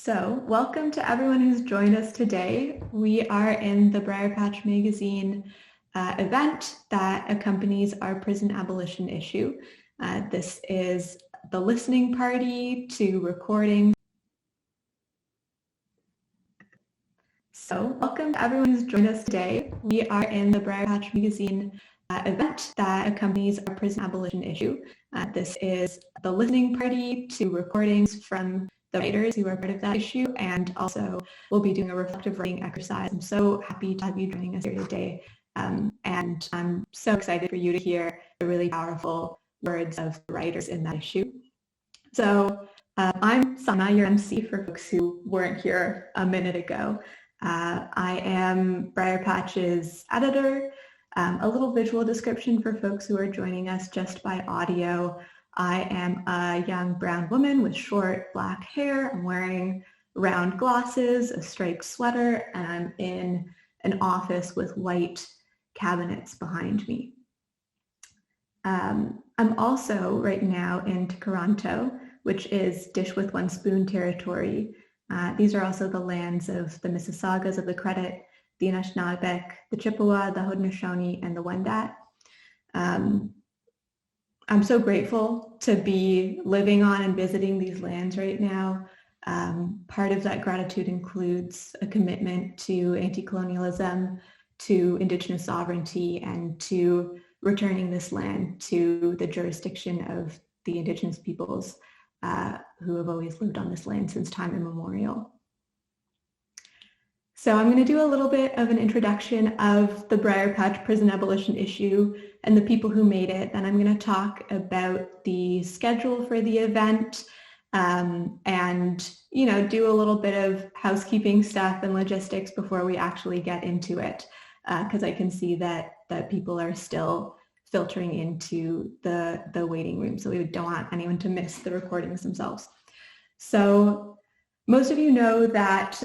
So, welcome to everyone who's joined us today. We are in the Briarpatch Magazine event that accompanies our prison abolition issue. This is the listening party to recording. So, welcome to everyone who's joined us today. We are in the Briarpatch Magazine event that accompanies our prison abolition issue. This is the listening party to recordings from the writers who are part of that issue, and also we'll be doing a reflective writing exercise. I'm so happy to have you joining us here today, and I'm so excited for you to hear the really powerful words of the writers in that issue. So I'm Sana, your MC for folks who weren't here a minute ago. I am Briarpatch's editor. A little visual description for folks who are joining us just by audio. I am a young brown woman with short black hair. I'm wearing round glasses, a striped sweater, and I'm in an office with white cabinets behind me. I'm also right now in Toronto, which is dish with one spoon territory. These are also the lands of the Mississaugas of the Credit, the Anishinaabeg, the Chippewa, the Haudenosaunee, and the Wendat. I'm so grateful to be living on and visiting these lands right now. Part of that gratitude includes a commitment to anti-colonialism, to Indigenous sovereignty, and to returning this land to the jurisdiction of the Indigenous peoples who have always lived on this land since time immemorial. So I'm going to do a little bit of an introduction of the Briarpatch prison abolition issue and the people who made it. Then I'm going to talk about the schedule for the event and, do a little bit of housekeeping stuff and logistics before we actually get into it, because I can see that people are still filtering into the waiting room. So we don't want anyone to miss the recordings themselves. So most of you know that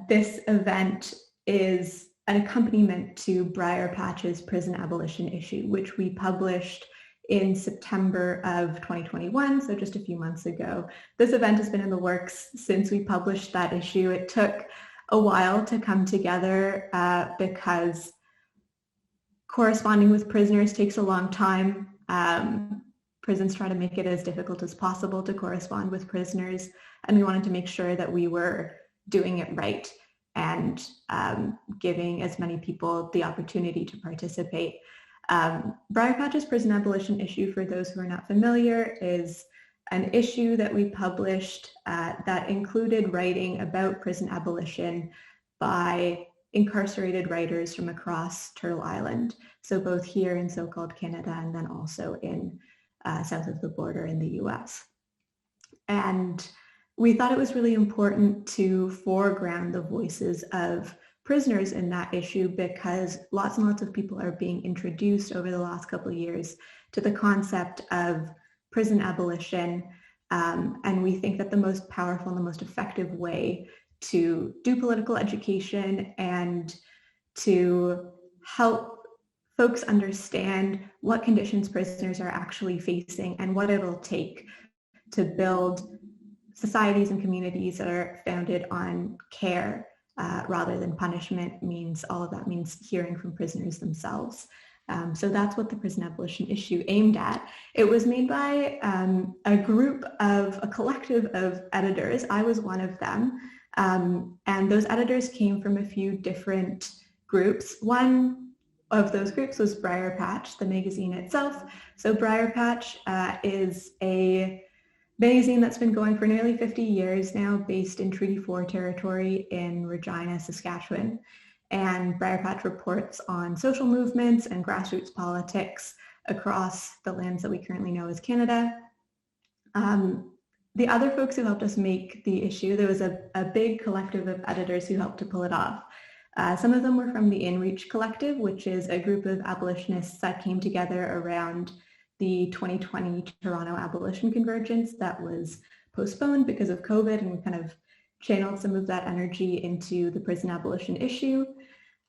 this event is an accompaniment to Briarpatch's prison abolition issue, which we published in September of 2021, so just a few months ago. This event has been in the works since we published that issue. It took a while to come together because corresponding with prisoners takes a long time. Prisons try to make it as difficult as possible to correspond with prisoners, and we wanted to make sure that we were doing it right and giving as many people the opportunity to participate. Briarpatch's prison abolition issue, for those who are not familiar, is an issue that we published that included writing about prison abolition by incarcerated writers from across Turtle Island, so both here in so-called Canada and then also in south of the border in the US. And we thought it was really important to foreground the voices of prisoners in that issue because lots and lots of people are being introduced over the last couple of years to the concept of prison abolition. And we think that the most powerful and the most effective way to do political education and to help folks understand what conditions prisoners are actually facing and what it'll take to build societies and communities that are founded on care rather than punishment all of that means hearing from prisoners themselves. So that's what the prison abolition issue aimed at. It was made by a collective of editors. I was one of them. And those editors came from a few different groups. One of those groups was Briarpatch, the magazine itself. So Briarpatch is a magazine that's been going for nearly 50 years now, based in Treaty 4 territory in Regina, Saskatchewan. And Briarpatch reports on social movements and grassroots politics across the lands that we currently know as Canada. The other folks who helped us make the issue, there was a big collective of editors who helped to pull it off. Some of them were from the Inreach Collective, which is a group of abolitionists that came together around the 2020 Toronto Abolition Convergence that was postponed because of COVID, and we kind of channeled some of that energy into the prison abolition issue.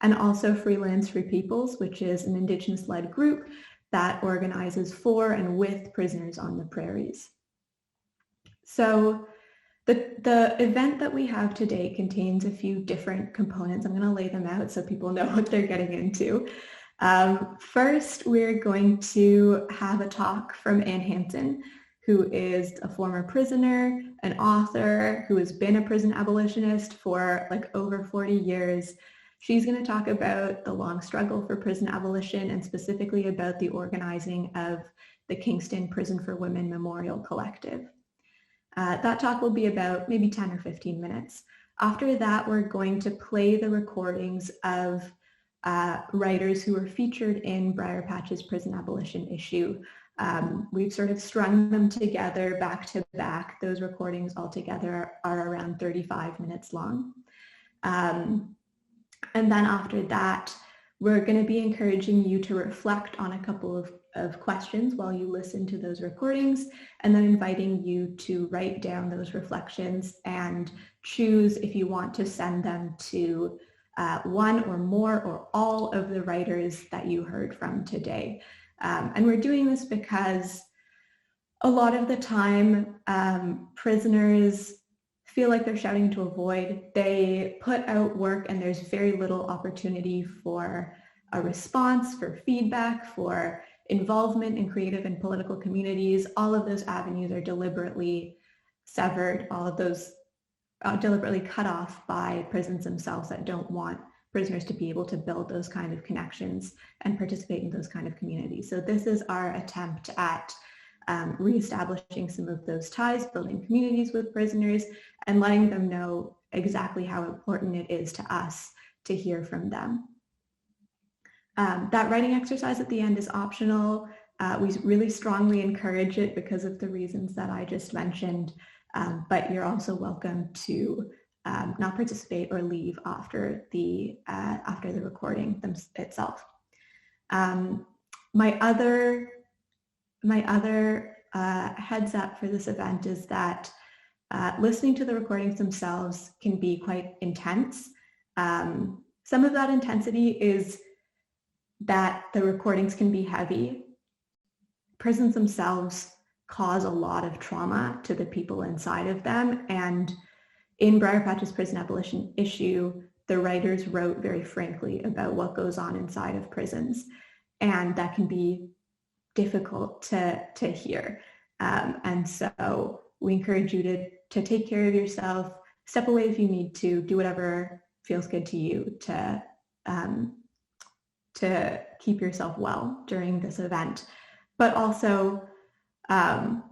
And also Freelance Free Peoples, which is an Indigenous-led group that organizes for and with prisoners on the prairies. So The event that we have today contains a few different components. I'm going to lay them out so people know what they're getting into. First, we're going to have a talk from Ann Hansen, who is a former prisoner, an author, who has been a prison abolitionist for like over 40 years. She's going to talk about the long struggle for prison abolition and specifically about the organizing of the Kinston Prison for Women Memorial Collective. That talk will be about maybe 10 or 15 minutes. After that, we're going to play the recordings of writers who were featured in Briarpatch's Prison Abolition Issue. We've sort of strung them together back to back. Those recordings altogether are around 35 minutes long. And then after that, we're going to be encouraging you to reflect on a couple of questions while you listen to those recordings, and then inviting you to write down those reflections and choose if you want to send them to one or more or all of the writers that you heard from today. And we're doing this because a lot of the time prisoners feel like they're shouting into a void. They put out work and there's very little opportunity for a response, for feedback, for involvement in creative and political communities. All of those avenues are deliberately severed, all of those deliberately cut off by prisons themselves that don't want prisoners to be able to build those kind of connections and participate in those kind of communities. So this is our attempt at reestablishing some of those ties, building communities with prisoners, and letting them know exactly how important it is to us to hear from them. That writing exercise at the end is optional. We really strongly encourage it because of the reasons that I just mentioned, but you're also welcome to not participate or leave after the recording itself. My other heads up for this event is that listening to the recordings themselves can be quite intense. Some of that intensity is that the recordings can be heavy. Prisons themselves cause a lot of trauma to the people inside of them. And in Briarpatch's Prison Abolition Issue, the writers wrote very frankly about what goes on inside of prisons. And that can be difficult to hear. And so we encourage you to take care of yourself, step away if you need to, do whatever feels good to you to keep yourself well during this event. But also,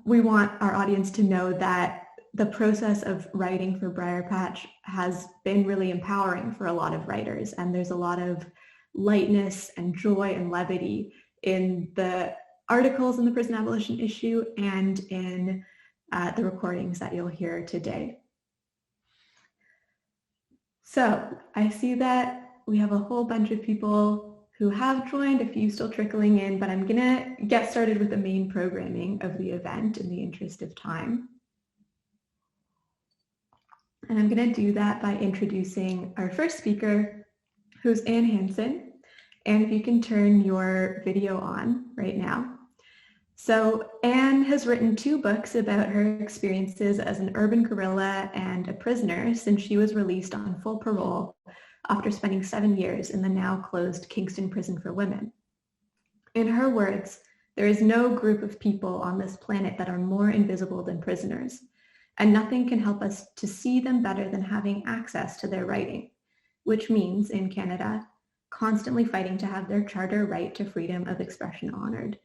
we want our audience to know that the process of writing for Briarpatch has been really empowering for a lot of writers, and there's a lot of lightness and joy and levity in the articles in the Prison Abolition Issue and in the recordings that you'll hear today. So I see that we have a whole bunch of people who have joined, a few still trickling in, but I'm gonna get started with the main programming of the event in the interest of time. And I'm gonna do that by introducing our first speaker, who's Ann Hansen. And if you can turn your video on right now. So Ann has written 2 books about her experiences as an urban guerrilla and a prisoner since she was released on full parole after spending 7 years in the now closed Kinston Prison for Women. In her words, there is no group of people on this planet that are more invisible than prisoners, and nothing can help us to see them better than having access to their writing, which means, in Canada, constantly fighting to have their charter right to freedom of expression honored.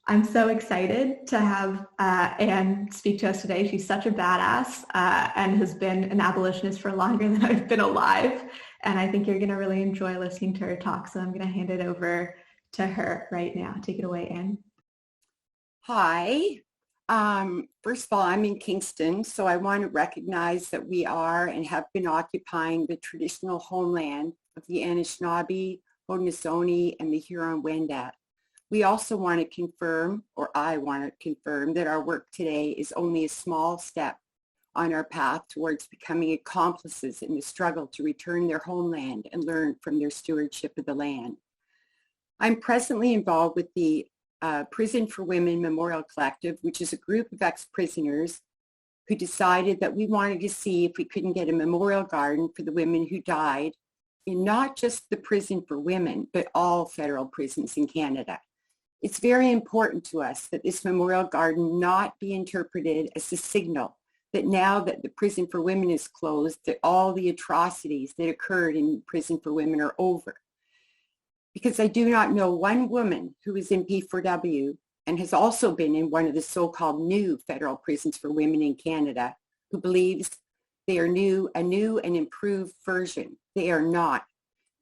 I'm so excited to have Ann speak to us today. She's such a badass and has been an abolitionist for longer than I've been alive. And I think you're going to really enjoy listening to her talk. So I'm going to hand it over to her right now. Take it away, Ann. Hi. First of all, I'm in Kinston, so I want to recognize that we are and have been occupying the traditional homeland of the Anishinaabe, Haudenosaunee, and the Huron-Wendat. We also want to confirm, or I want to confirm, that our work today is only a small step on our path towards becoming accomplices in the struggle to return their homeland and learn from their stewardship of the land. I'm presently involved with the Prison for Women Memorial Collective, which is a group of ex-prisoners who decided that we wanted to see if we couldn't get a memorial garden for the women who died in not just the prison for women, but all federal prisons in Canada. It's very important to us that this memorial garden not be interpreted as a signal that now that the prison for women is closed, that all the atrocities that occurred in prison for women are over. Because I do not know one woman who is in P4W and has also been in one of the so-called new federal prisons for women in Canada who believes they are a new and improved version. They are not.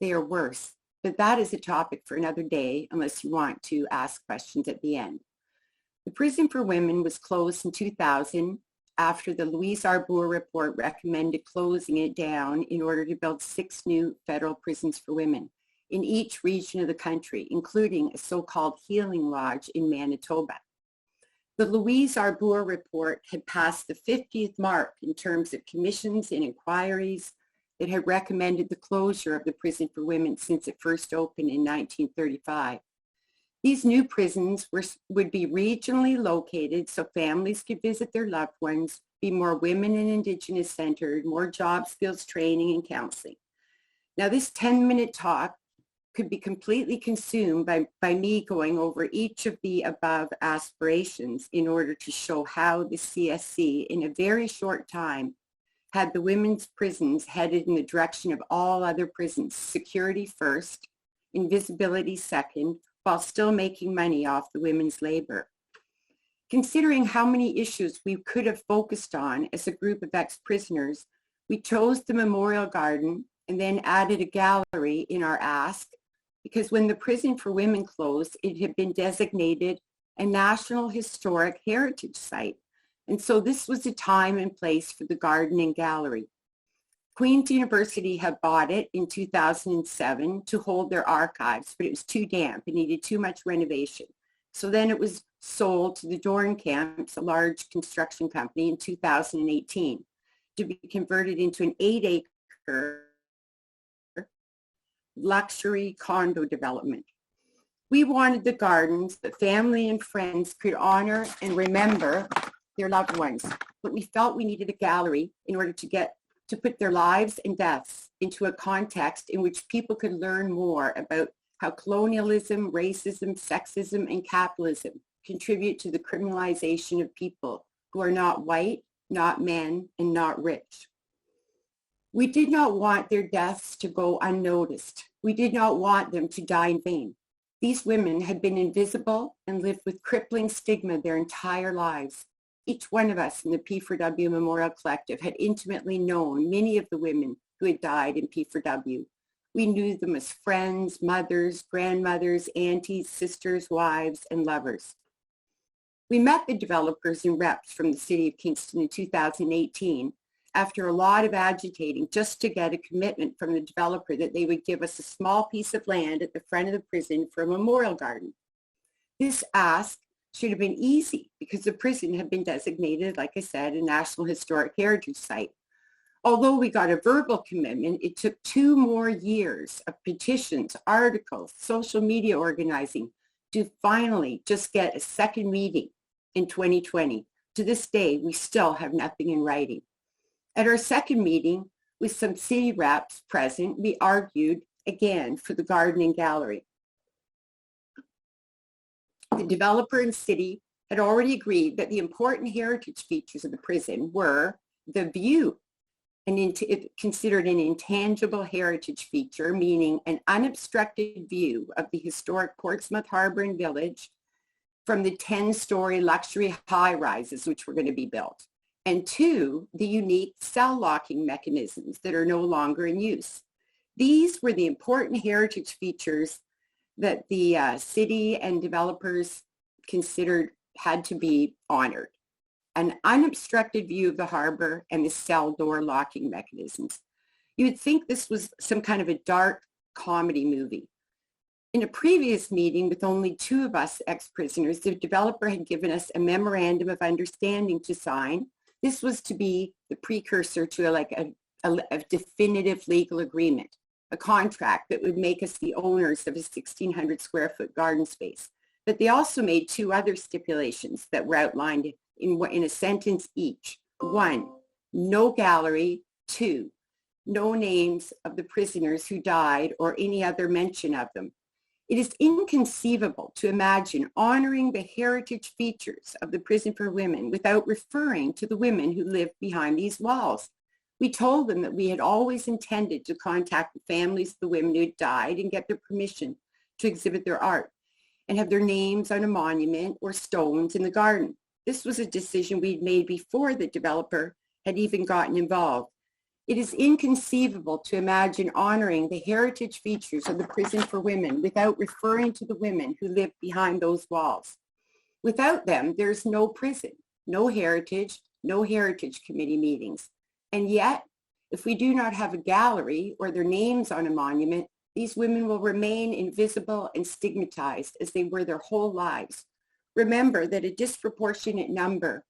They are worse. But that is a topic for another day unless you want to ask questions at the end. The prison for women was closed in 2000 after the Louise Arbour report recommended closing it down in order to build 6 new federal prisons for women in each region of the country, including a so-called healing lodge in Manitoba. The Louise Arbour report had passed the 50th mark in terms of commissions and inquiries that had recommended the closure of the prison for women since it first opened in 1935. These new prisons would be regionally located so families could visit their loved ones, be more women and Indigenous centered, more job skills training and counseling. Now this 10-minute talk could be completely consumed by me going over each of the above aspirations in order to show how the CSC in a very short time had the women's prisons headed in the direction of all other prisons, security first, invisibility second, while still making money off the women's labor. Considering how many issues we could have focused on as a group of ex-prisoners, we chose the memorial garden and then added a gallery in our ask because when the prison for women closed, it had been designated a National Historic Heritage Site. And so this was a time and place for the garden and gallery. Queen's University had bought it in 2007 to hold their archives, but it was too damp. It needed too much renovation. So then it was sold to the Doorncamps, a large construction company, in 2018 to be converted into an 8-acre luxury condo development. We wanted the gardens that family and friends could honor and remember their loved ones, but we felt we needed a gallery in order to put their lives and deaths into a context in which people could learn more about how colonialism, racism, sexism, and capitalism contribute to the criminalization of people who are not white, not men, and not rich. We did not want their deaths to go unnoticed. We did not want them to die in vain. These women had been invisible and lived with crippling stigma their entire lives. Each one of us in the P4W Memorial Collective had intimately known many of the women who had died in P4W. We knew them as friends, mothers, grandmothers, aunties, sisters, wives, and lovers. We met the developers and reps from the city of Kinston in 2018 after a lot of agitating just to get a commitment from the developer that they would give us a small piece of land at the front of the prison for a memorial garden. This ask should have been easy because the prison had been designated, like I said, a National Historic Heritage Site. Although we got a verbal commitment, it took 2 more years of petitions, articles, social media organizing to finally just get a second meeting in 2020. To this day, we still have nothing in writing. At our second meeting, with some city reps present, we argued again for the garden and gallery. The developer and city had already agreed that the important heritage features of the prison were the view, considered an intangible heritage feature, meaning an unobstructed view of the historic Portsmouth Harbor and Village from the 10-story luxury high-rises which were going to be built. And 2, the unique cell locking mechanisms that are no longer in use. These were the important heritage features that the city and developers considered had to be honored. An unobstructed view of the harbor and the cell door locking mechanisms. You would think this was some kind of a dark comedy movie. In a previous meeting with only 2 of us ex-prisoners, the developer had given us a memorandum of understanding to sign. This was to be the precursor to a definitive legal agreement, a contract that would make us the owners of a 1,600 square foot garden space. But they also made 2 other stipulations that were outlined in a sentence each. 1, no gallery. 2, no names of the prisoners who died or any other mention of them. It is inconceivable to imagine honoring the heritage features of the prison for women without referring to the women who lived behind these walls. We told them that we had always intended to contact the families of the women who had died and get their permission to exhibit their art and have their names on a monument or stones in the garden. This was a decision we'd made before the developer had even gotten involved. It is inconceivable to imagine honoring the heritage features of the prison for women without referring to the women who lived behind those walls. Without them, there's no prison, no heritage committee meetings. And yet, if we do not have a gallery or their names on a monument, these women will remain invisible and stigmatized as they were their whole lives. Remember that a disproportionate number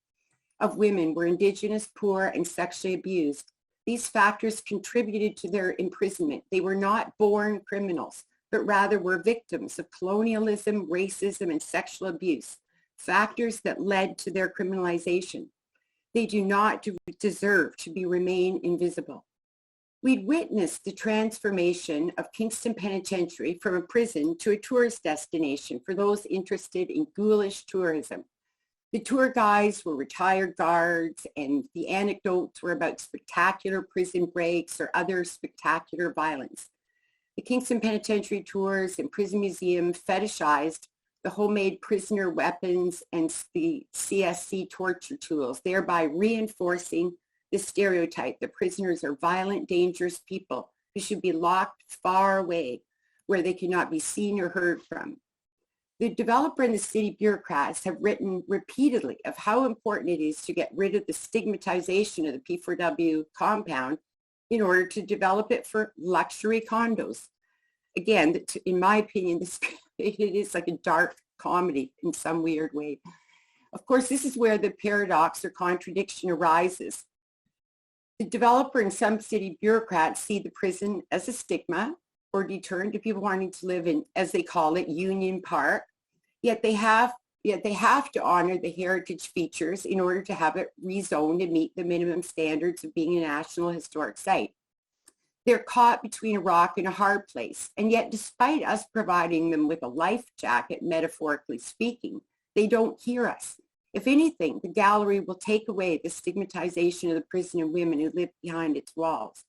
of women were Indigenous, poor, and sexually abused. These factors contributed to their imprisonment. They were not born criminals, but rather were victims of colonialism, racism, and sexual abuse, factors that led to their criminalization. They do not deserve to remain invisible. We'd witnessed the transformation of Kinston Penitentiary from a prison to a tourist destination for those interested in ghoulish tourism. The tour guides were retired guards, and the anecdotes were about spectacular prison breaks or other spectacular violence. The Kinston Penitentiary tours and prison museum fetishized the homemade prisoner weapons and the CSC torture tools, thereby reinforcing the stereotype that prisoners are violent, dangerous people who should be locked far away where they cannot be seen or heard from. The developer and the city bureaucrats have written repeatedly of how important it is to get rid of the stigmatization of the P4W compound in order to develop it for luxury condos. Again, in my opinion, it is like a dark comedy in some weird way. Of course, this is where the paradox or contradiction arises. The developer and some city bureaucrats see the prison as a stigma or deterrent to people wanting to live in, as they call it, Union Park. Yet they have to honor the heritage features in order to have it rezoned and meet the minimum standards of being a National Historic Site. They're caught between a rock and a hard place, and yet despite us providing them with a life jacket, metaphorically speaking, they don't hear us. If anything, the gallery will take away the stigmatization of the prison and women who live behind its walls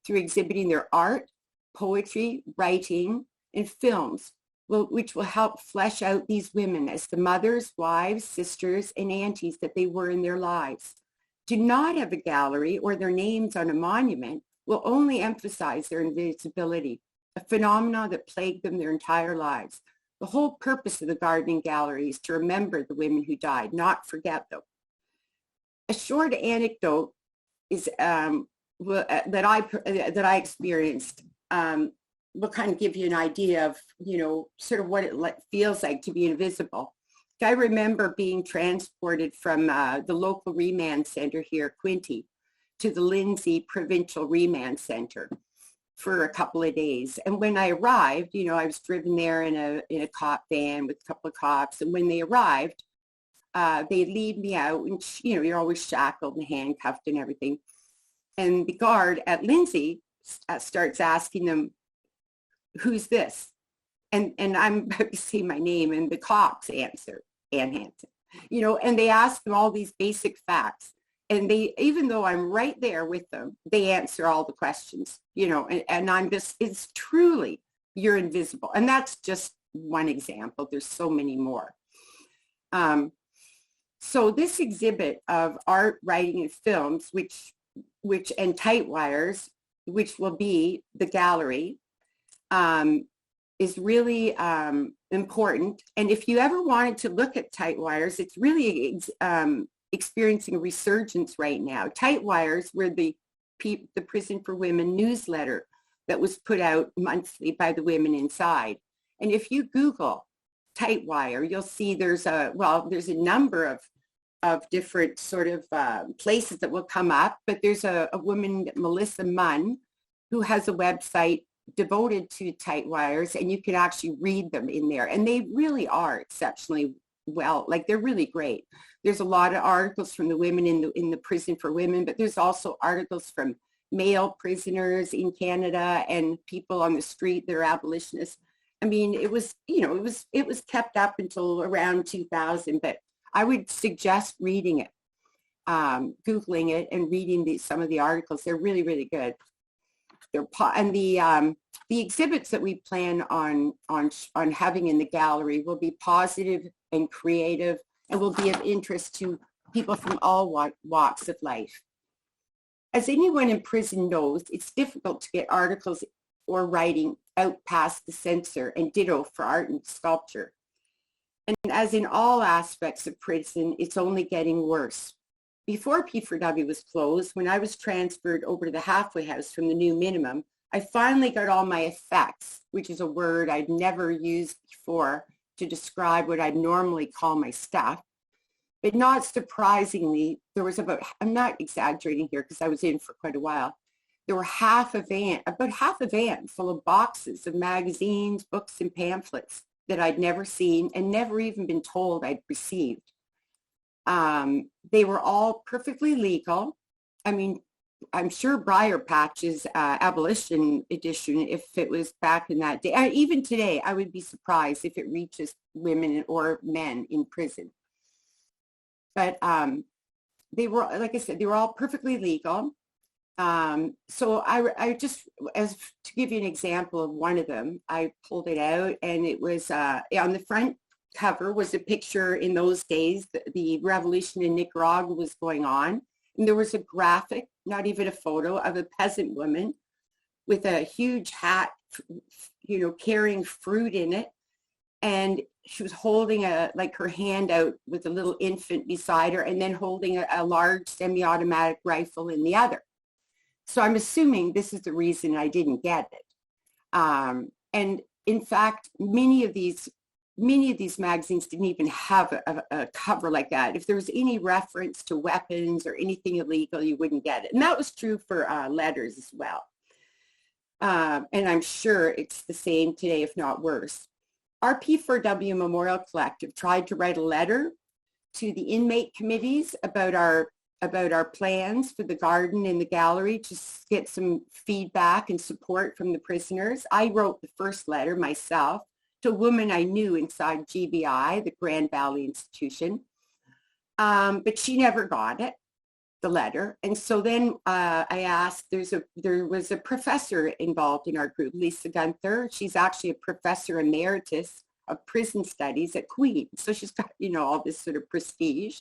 through exhibiting their art, poetry, writing, and films, which will help flesh out these women as the mothers, wives, sisters, and aunties that they were in their lives. To not have a gallery or their names on a monument will only emphasize their invisibility, a phenomenon that plagued them their entire lives. The whole purpose of the gardening gallery is to remember the women who died, not forget them. A short anecdote is that I experienced will kind of give you an idea of, sort of what it feels like to be invisible. I remember being transported from the local remand center here, Quinte, to the Lindsay Provincial Remand Center for a couple of days. And when I arrived, I was driven there in a cop van with a couple of cops. And when they arrived, they lead me out, and you're always shackled and handcuffed and everything. And the guard at Lindsay starts asking them, "Who's this?" And I'm about to say my name, and the cops answer, Ann Hansen, and they ask them all these basic facts. And they, even though I'm right there with them, they answer all the questions, and I'm just, it's truly, you're invisible. And that's just one example. There's so many more. So this exhibit of art, writing, and films, which and Tightwires, which will be the gallery, is really important. And if you ever wanted to look at Tightwires, it's really experiencing a resurgence right now. Tightwires were the Prison for Women newsletter that was put out monthly by the women inside. And if you Google Tightwire, you'll see there's a number of different sort of places that will come up, but there's a woman, Melissa Munn, who has a website devoted to Tightwires, and you can actually read them in there. And they really are exceptionally well. Like, they're really great. There's a lot of articles from the women in the prison for women, but there's also articles from male prisoners in Canada and people on the street that are abolitionists. I mean, it was, it was kept up until around 2000, but I would suggest reading it, Googling it and reading some of the articles. They're really, really good. And the exhibits that we plan on having in the gallery will be positive and creative and will be of interest to people from all walks of life. As anyone in prison knows, it's difficult to get articles or writing out past the censor, and ditto for art and sculpture. And as in all aspects of prison, it's only getting worse. Before P4W was closed, when I was transferred over to the halfway house from the new minimum, I finally got all my effects, which is a word I'd never used before to describe what I'd normally call my stuff. But not surprisingly, there was about, I'm not exaggerating here because I was in for quite a while, there were about half a van full of boxes of magazines, books, and pamphlets that I'd never seen and never even been told I'd received. They were all perfectly legal. I mean, I'm sure Briarpatch's abolition edition, if it was back in that day, even today, I would be surprised if it reaches women or men in prison. But they were, like I said, they were all perfectly legal. So I just, to give you an example of one of them, I pulled it out, and it was on the front cover was a picture. In those days, the revolution in Nicaragua was going on, and there was a graphic, not even a photo, of a peasant woman with a huge hat, carrying fruit in it, and she was holding her hand out with a little infant beside her, and then holding a large semi-automatic rifle in the other. So I'm assuming this is the reason I didn't get it. And in fact, many of these magazines didn't even have a cover like that. If there was any reference to weapons or anything illegal, you wouldn't get it. And that was true for letters as well. And I'm sure it's the same today, if not worse. Our P4W Memorial Collective tried to write a letter to the inmate committees about our plans for the garden and the gallery to get some feedback and support from the prisoners. I wrote the first letter myself to a woman I knew inside GBI, the Grand Valley Institution, but she never got it, the letter. And so then I asked, there was a professor involved in our group, Lisa Gunther. She's actually a professor emeritus of prison studies at Queen. So she's got, all this sort of prestige.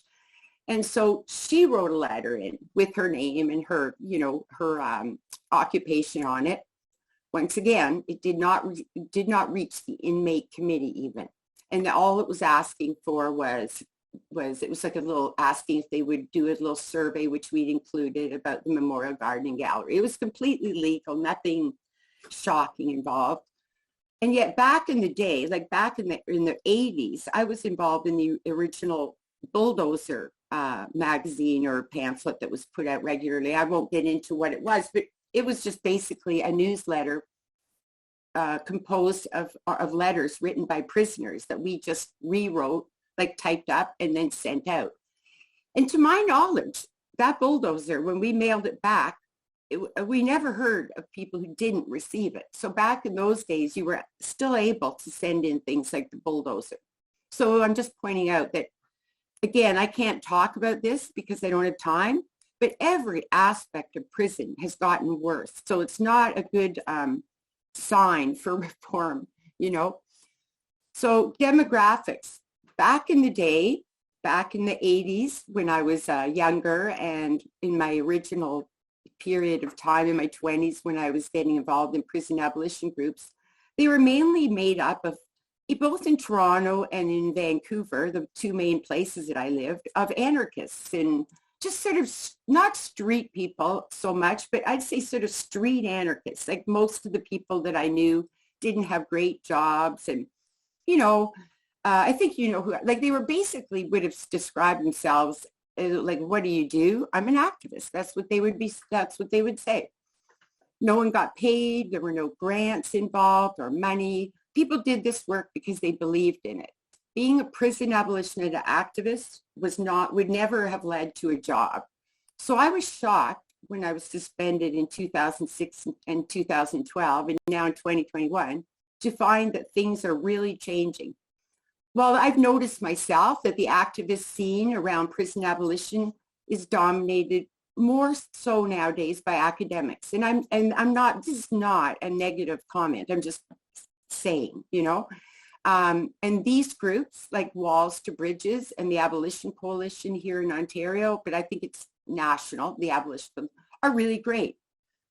And so she wrote a letter in with her name and her, her occupation on it. Once again, it did not reach the inmate committee even. And all it was asking for was it was like a little asking if they would do a little survey, which we'd included, about the Memorial Garden and Gallery. It was completely legal, nothing shocking involved. And yet back in the day, like back in the 80s, I was involved in the original Bulldozer magazine or pamphlet that was put out regularly. I won't get into what it was, but it was just basically a newsletter composed of letters written by prisoners that we just rewrote, like typed up and then sent out. And to my knowledge, that Bulldozer, when we mailed it back, we never heard of people who didn't receive it. So back in those days, you were still able to send in things like the Bulldozer. So I'm just pointing out that, again, I can't talk about this because I don't have time, but every aspect of prison has gotten worse. So it's not a good sign for reform, So demographics. Back in the day, back in the 80s, when I was younger and in my original period of time in my 20s when I was getting involved in prison abolition groups, they were mainly made up of, both in Toronto and in Vancouver, the two main places that I lived, of anarchists and just sort of not street people so much, but I'd say sort of street anarchists. Like most of the people that I knew didn't have great jobs. And, I think who, like they were basically would have described themselves like, what do you do? I'm an activist. That's what they would say. No one got paid. There were no grants involved or money. People did this work because they believed in it. being a prison abolitionist activist would never have led to a job. So I was shocked when I was suspended in 2006 and 2012 and now in 2021 to find that things are really changing. Well, I've noticed myself that the activist scene around prison abolition is dominated more so nowadays by academics. And I'm not, this is not a negative comment. I'm just saying, you know. And these groups like Walls to Bridges and the Abolition Coalition here in Ontario, but I think it's national, the abolitionists are really great.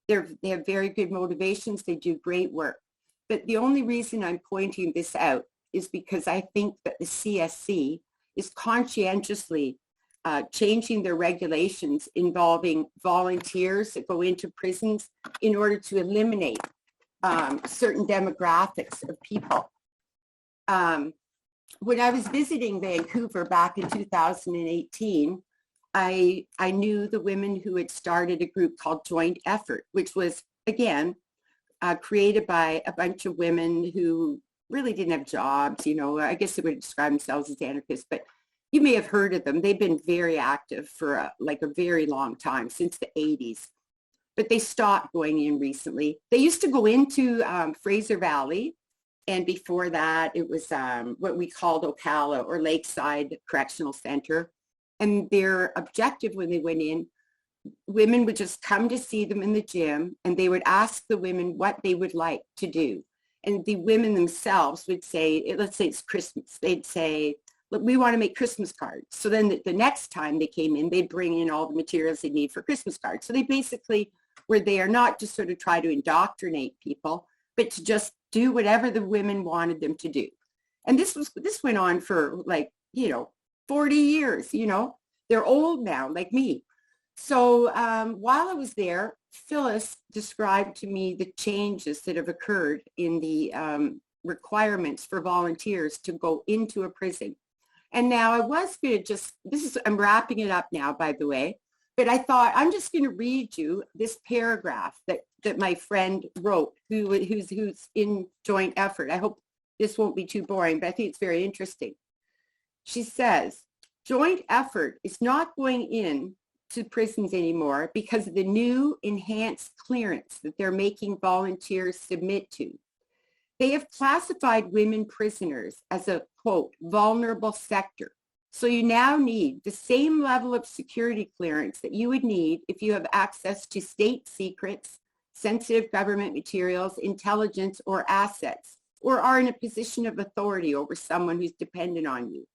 They have very good motivations. They do great work. But the only reason I'm pointing this out is because I think that the CSC is conscientiously changing their regulations involving volunteers that go into prisons in order to eliminate certain demographics of people. When I was visiting Vancouver back in 2018, I knew the women who had started a group called Joint Effort, which was, again, created by a bunch of women who really didn't have jobs. You know, I guess they would describe themselves as anarchists, but you may have heard of them. They've been very active for a very long time, since the 80s. But they stopped going in recently. They used to go into Fraser Valley, and before that, it was what we called Ocala, or Lakeside Correctional Center. And their objective when they went in, women would just come to see them in the gym, and they would ask the women what they would like to do. And the women themselves would say, let's say it's Christmas. They'd say, look, we want to make Christmas cards. So then the next time they came in, they'd bring in all the materials they need for Christmas cards. So they basically were there not to sort of try to indoctrinate people, but to just do whatever the women wanted them to do. And this went on for 40 years, you know. They're old now, like me. So while I was there, Phyllis described to me the changes that have occurred in the requirements for volunteers to go into a prison. And now I was going to I'm wrapping it up now, by the way, but I thought I'm just going to read you this paragraph that my friend wrote, who's in Joint Effort. I hope this won't be too boring, but I think it's very interesting. She says, Joint Effort is not going in to prisons anymore because of the new enhanced clearance that they're making volunteers submit to. They have classified women prisoners as a, quote, vulnerable sector. So you now need the same level of security clearance that you would need if you have access to state secrets, sensitive government materials, intelligence, or assets, or are in a position of authority over someone who's dependent on you.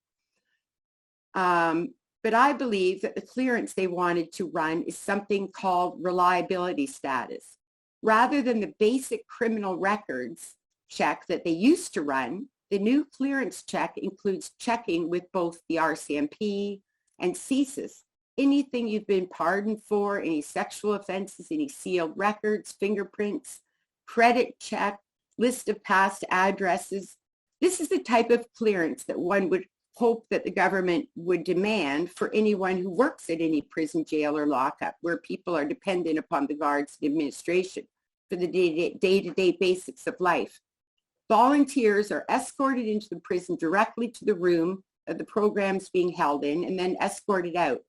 But I believe that the clearance they wanted to run is something called reliability status. Rather than the basic criminal records check that they used to run, the new clearance check includes checking with both the RCMP and CSIS anything you've been pardoned for, any sexual offenses, any sealed records, fingerprints, credit check, list of past addresses. This is the type of clearance that one would hope that the government would demand for anyone who works at any prison, jail, or lockup, where people are dependent upon the guards and administration for the day-to-day basics of life. Volunteers are escorted into the prison directly to the room that the program's being held in and then escorted out.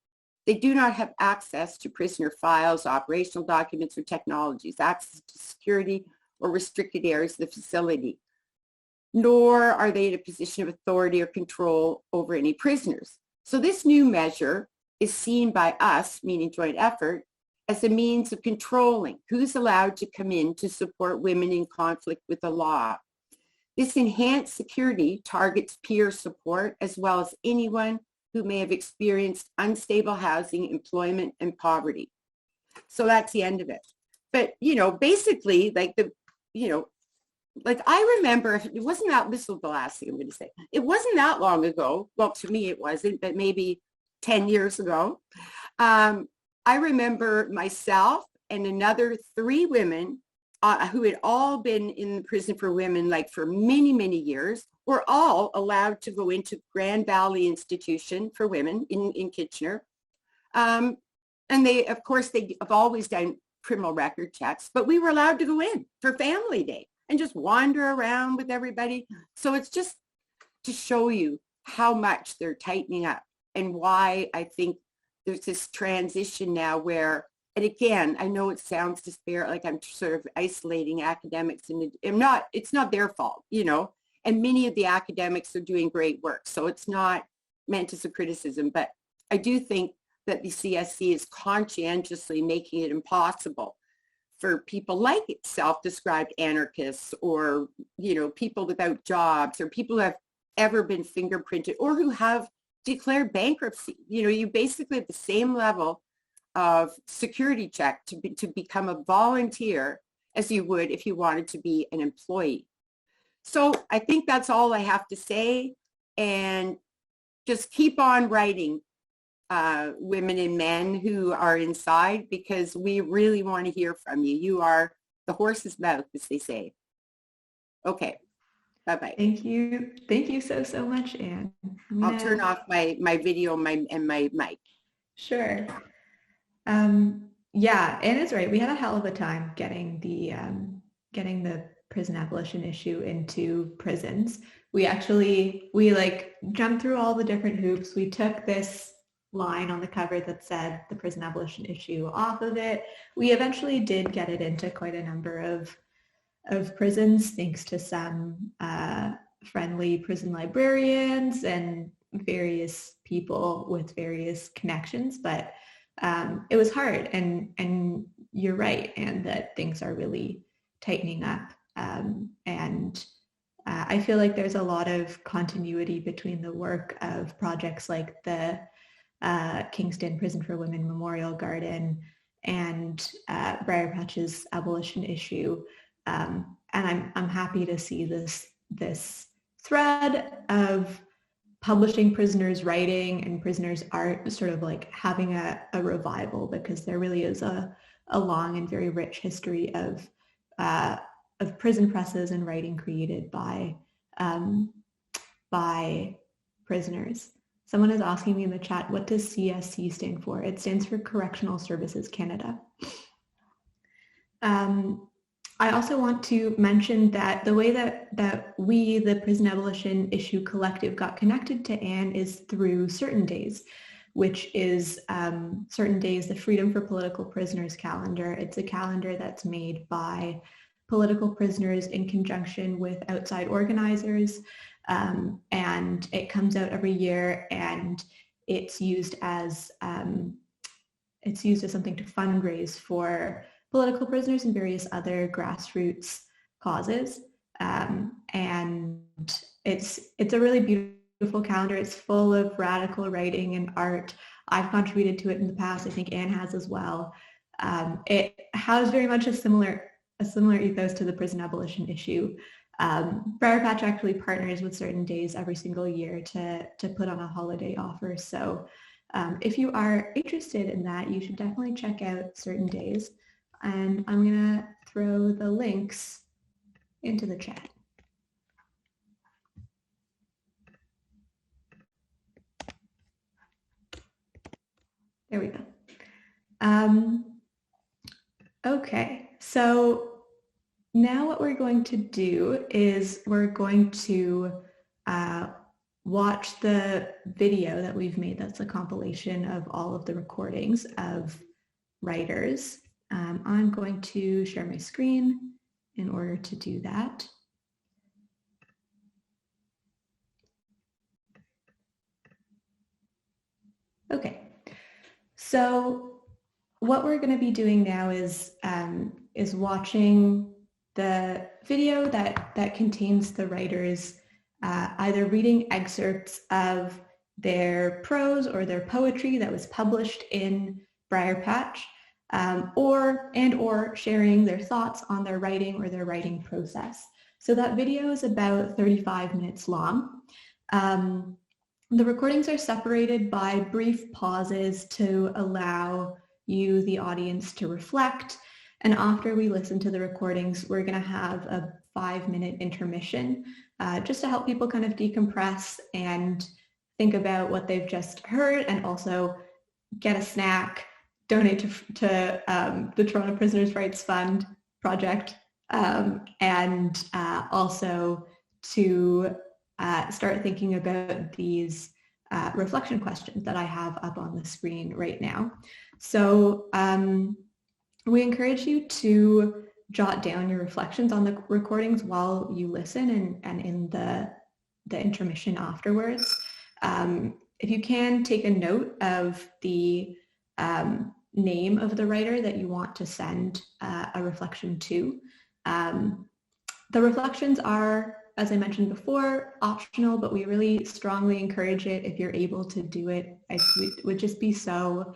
They do not have access to prisoner files, operational documents, or technologies, access to security or restricted areas of the facility, nor are they in a position of authority or control over any prisoners. So this new measure is seen by us, meaning Joint Effort, as a means of controlling who's allowed to come in to support women in conflict with the law. This enhanced security targets peer support as well as anyone who may have experienced unstable housing, employment, and poverty. So that's the end of it. But, basically, I remember, it wasn't that, this was the last thing I'm going to say. It wasn't that long ago. Well, to me it wasn't, but maybe 10 years ago. I remember myself and another 3 women who had all been in the prison for women for many, many years, were all allowed to go into Grand Valley Institution for Women in Kitchener. And they, of course, they have always done criminal record checks, but we were allowed to go in for Family Day and just wander around with everybody. So it's just to show you how much they're tightening up and why I think there's this transition now where, and again, I know it sounds disparate, like I'm sort of isolating academics, and it's not their fault, you know, and many of the academics are doing great work. So it's not meant as a criticism, but I do think that the CSC is conscientiously making it impossible for people like self-described anarchists or, you know, people without jobs or people who have ever been fingerprinted or who have declared bankruptcy. You know, you basically at the same level of security check to become a volunteer as you would if you wanted to be an employee. So I think that's all I have to say, and just keep on writing, women and men who are inside, because we really want to hear from you. You are the horse's mouth, as they say. Okay, bye-bye. Thank you. Thank you so much, Anne. I'll turn off my video and my mic. Sure. Yeah, Anne is right. We had a hell of a time getting the prison abolition issue into prisons. We like jumped through all the different hoops. We took this line on the cover that said the prison abolition issue off of it. We eventually did get it into quite a number of prisons, thanks to some friendly prison librarians and various people with various connections. But it was hard, and you're right, and that things are really tightening up. And I feel like there's a lot of continuity between the work of projects like the Kinston Prison for Women Memorial Garden and Briarpatch's Abolition Issue. And I'm happy to see this thread of publishing prisoners' writing and prisoners' art sort of like having a revival, because there really is a long and very rich history of prison presses and writing created by prisoners. Someone is asking me in the chat, what does CSC stand for? It stands for Correctional Services Canada. I also want to mention that the way that we, the Prison Abolition Issue Collective, got connected to Anne is through Certain Days, which is Certain Days, the Freedom for Political Prisoners calendar. It's a calendar that's made by political prisoners in conjunction with outside organizers, and it comes out every year, and it's used as something to fundraise for political prisoners and various other grassroots causes. And it's a really beautiful calendar. It's full of radical writing and art. I've contributed to it in the past. I think Anne has as well. It has very much a similar ethos to the prison abolition issue. Briarpatch actually partners with Certain Days every single year to put on a holiday offer. So if you are interested in that, you should definitely check out Certain Days. And I'm going to throw the links into the chat. There we go. Okay, so now what we're going to do is we're going to watch the video that we've made. That's a compilation of all of the recordings of writers. I'm going to share my screen in order to do that. Okay, so what we're going to be doing now is watching the video that contains the writers either reading excerpts of their prose or their poetry that was published in Briarpatch, or sharing their thoughts on their writing or their writing process. So that video is about 35 minutes long. The recordings are separated by brief pauses to allow you, the audience, to reflect. And after we listen to the recordings, we're going to have a 5-minute intermission just to help people kind of decompress and think about what they've just heard, and also get a snack, donate to the Toronto Prisoners' Rights Fund project, and also to start thinking about these reflection questions that I have up on the screen right now. So we encourage you to jot down your reflections on the recordings while you listen and in the intermission afterwards. If you can, take a note of the name of the writer that you want to send a reflection to. The reflections are, as I mentioned before, optional, but we really strongly encourage it if you're able to do it. It would just be so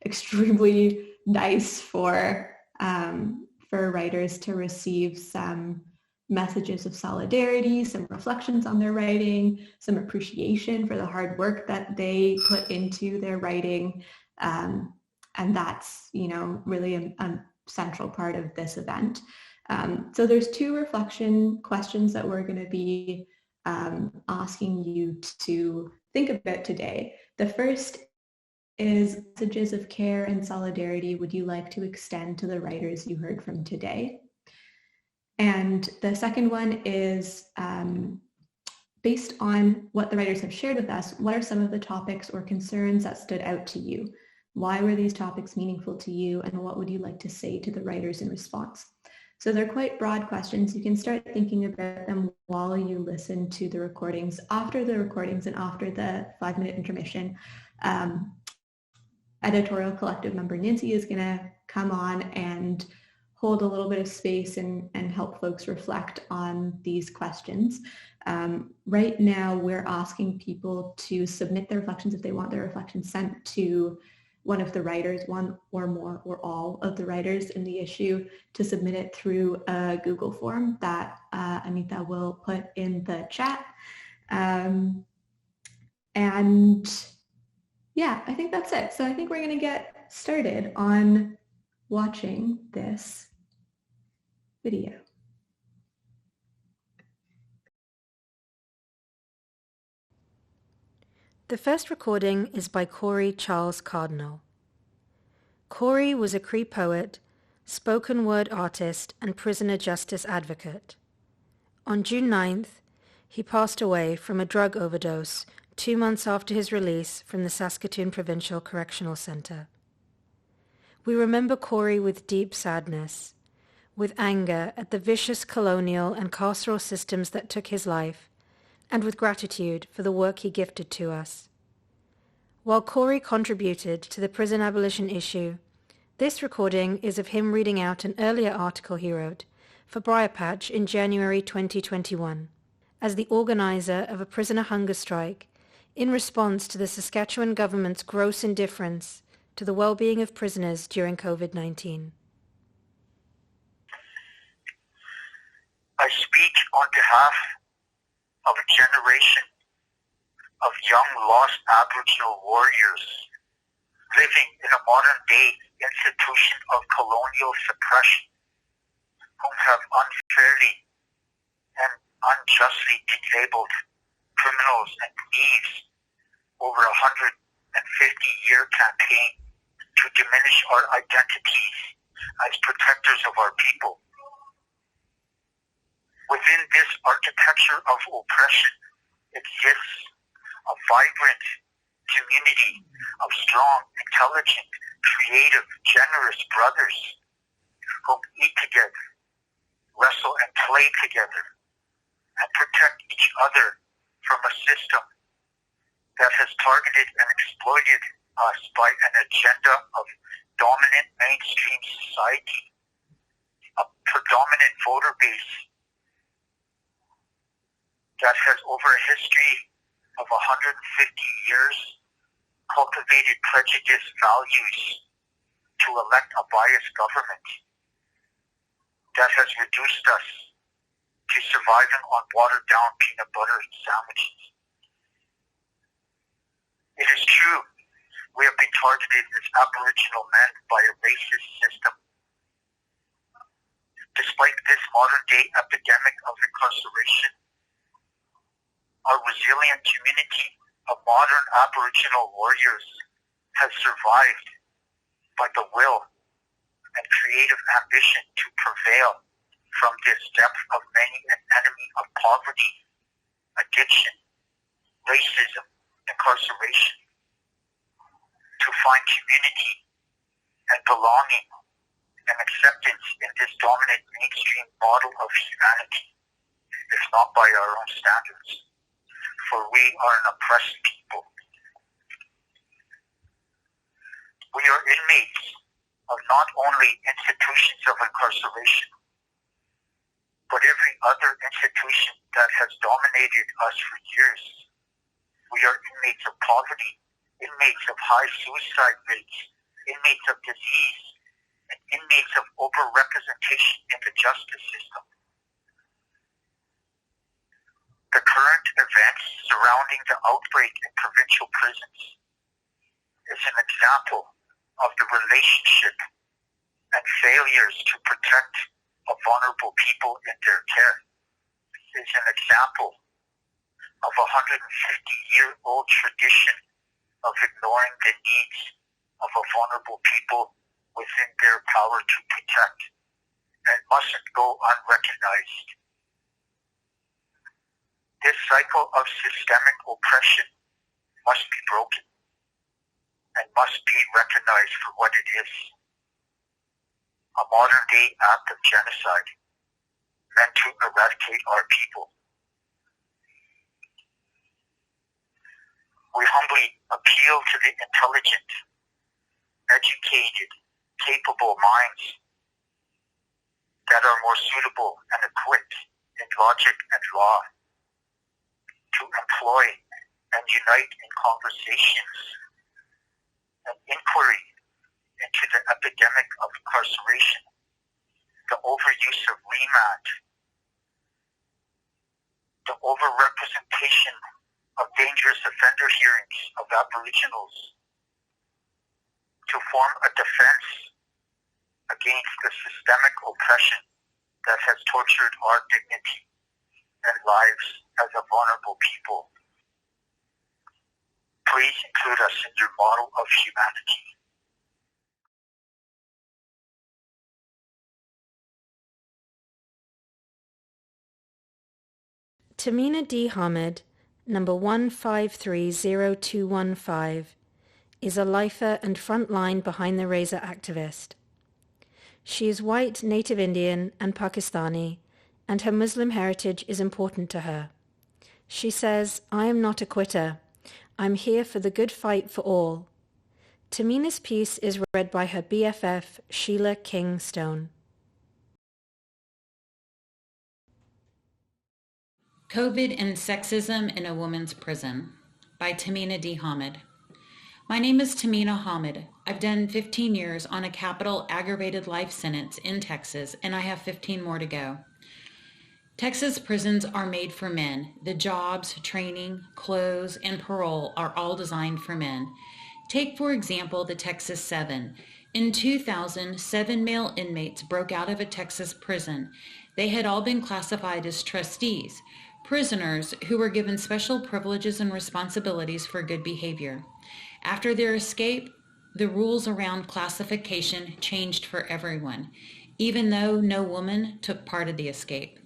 extremely nice for writers to receive some messages of solidarity, some reflections on their writing, some appreciation for the hard work that they put into their writing. And that's, really a central part of this event. So there's 2 reflection questions that we're going to be asking you to think about today. The first is, messages of care and solidarity would you like to extend to the writers you heard from today? And the second one is, based on what the writers have shared with us, what are some of the topics or concerns that stood out to you? Why were these topics meaningful to you, and what would you like to say to the writers in response? So they're quite broad questions. You can start thinking about them while you listen to the recordings. After the recordings and after the 5-minute intermission, editorial collective member Nancy is going to come on and hold a little bit of space and help folks reflect on these questions. Right now, we're asking people to submit their reflections if they want their reflections sent to one of the writers, one or more or all of the writers in the issue, to submit it through a Google form that Anita will put in the chat. And yeah, I think that's it. So I think we're going to get started on watching this video. The first recording is by Cory Charles Cardinal. Cory was a Cree poet, spoken word artist, and prisoner justice advocate. On June 9th, he passed away from a drug overdose 2 months after his release from the Saskatoon Provincial Correctional Centre. We remember Cory with deep sadness, with anger at the vicious colonial and carceral systems that took his life, and with gratitude for the work he gifted to us. While Cory contributed to the prison abolition issue, this recording is of him reading out an earlier article he wrote for Briarpatch in January 2021 as the organizer of a prisoner hunger strike in response to the Saskatchewan government's gross indifference to the well-being of prisoners during COVID-19. I speak on behalf of a generation of young lost Aboriginal warriors living in a modern-day institution of colonial suppression, whom have unfairly and unjustly labeled criminals and thieves over a 150-year campaign to diminish our identities as protectors of our people. Within this architecture of oppression exists a vibrant community of strong, intelligent, creative, generous brothers who eat together, wrestle and play together, and protect each other from a system that has targeted and exploited us by an agenda of dominant mainstream society, a predominant voter base that has, over a history of 150 years, cultivated prejudice values to elect a biased government that has reduced us to surviving on watered-down peanut butter sandwiches. It is true, we have been targeted as Aboriginal men by a racist system. Despite this modern-day epidemic of incarceration, our resilient community of modern Aboriginal warriors has survived by the will and creative ambition to prevail from this depth of many an enemy of poverty, addiction, racism, incarceration, to find community and belonging and acceptance in this dominant mainstream model of humanity, if not by our own standards, for we are an oppressed people. We are inmates of not only institutions of incarceration, but every other institution that has dominated us for years. We are inmates of poverty, inmates of high suicide rates, inmates of disease, and inmates of overrepresentation in the justice system. The current events surrounding the outbreak in provincial prisons is an example of the relationship and failures to protect of vulnerable people in their care. It is an example of a 150-year-old tradition of ignoring the needs of a vulnerable people within their power to protect, and mustn't go unrecognized. This cycle of systemic oppression must be broken and must be recognized for what it is: a modern-day act of genocide meant to eradicate our people. We humbly appeal to the intelligent, educated, capable minds that are more suitable and equipped in logic and law to employ and unite in conversations and inquiry into the epidemic of incarceration, the overuse of remand, the overrepresentation of dangerous offender hearings of Aboriginals, to form a defense against the systemic oppression that has tortured our dignity and lives as a vulnerable people. Please include us in your model of humanity. Tamina D. Hamid, number 1530215, is a lifer and frontline behind the razor activist. She is white, native Indian, and Pakistani, and her Muslim heritage is important to her. She says, "I am not a quitter. I'm here for the good fight for all." Tamina's piece is read by her BFF, Sheila King Stone. COVID and Sexism in a Woman's Prison by Tamina D. Hamid. My name is Tamina Hamid. I've done 15 years on a capital aggravated life sentence in Texas, and I have 15 more to go. Texas prisons are made for men. The jobs, training, clothes, and parole are all designed for men. Take, for example, the Texas 7. In 2000, 7 male inmates broke out of a Texas prison. They had all been classified as trustees, prisoners who were given special privileges and responsibilities for good behavior. After their escape, the rules around classification changed for everyone, even though no woman took part of the escape.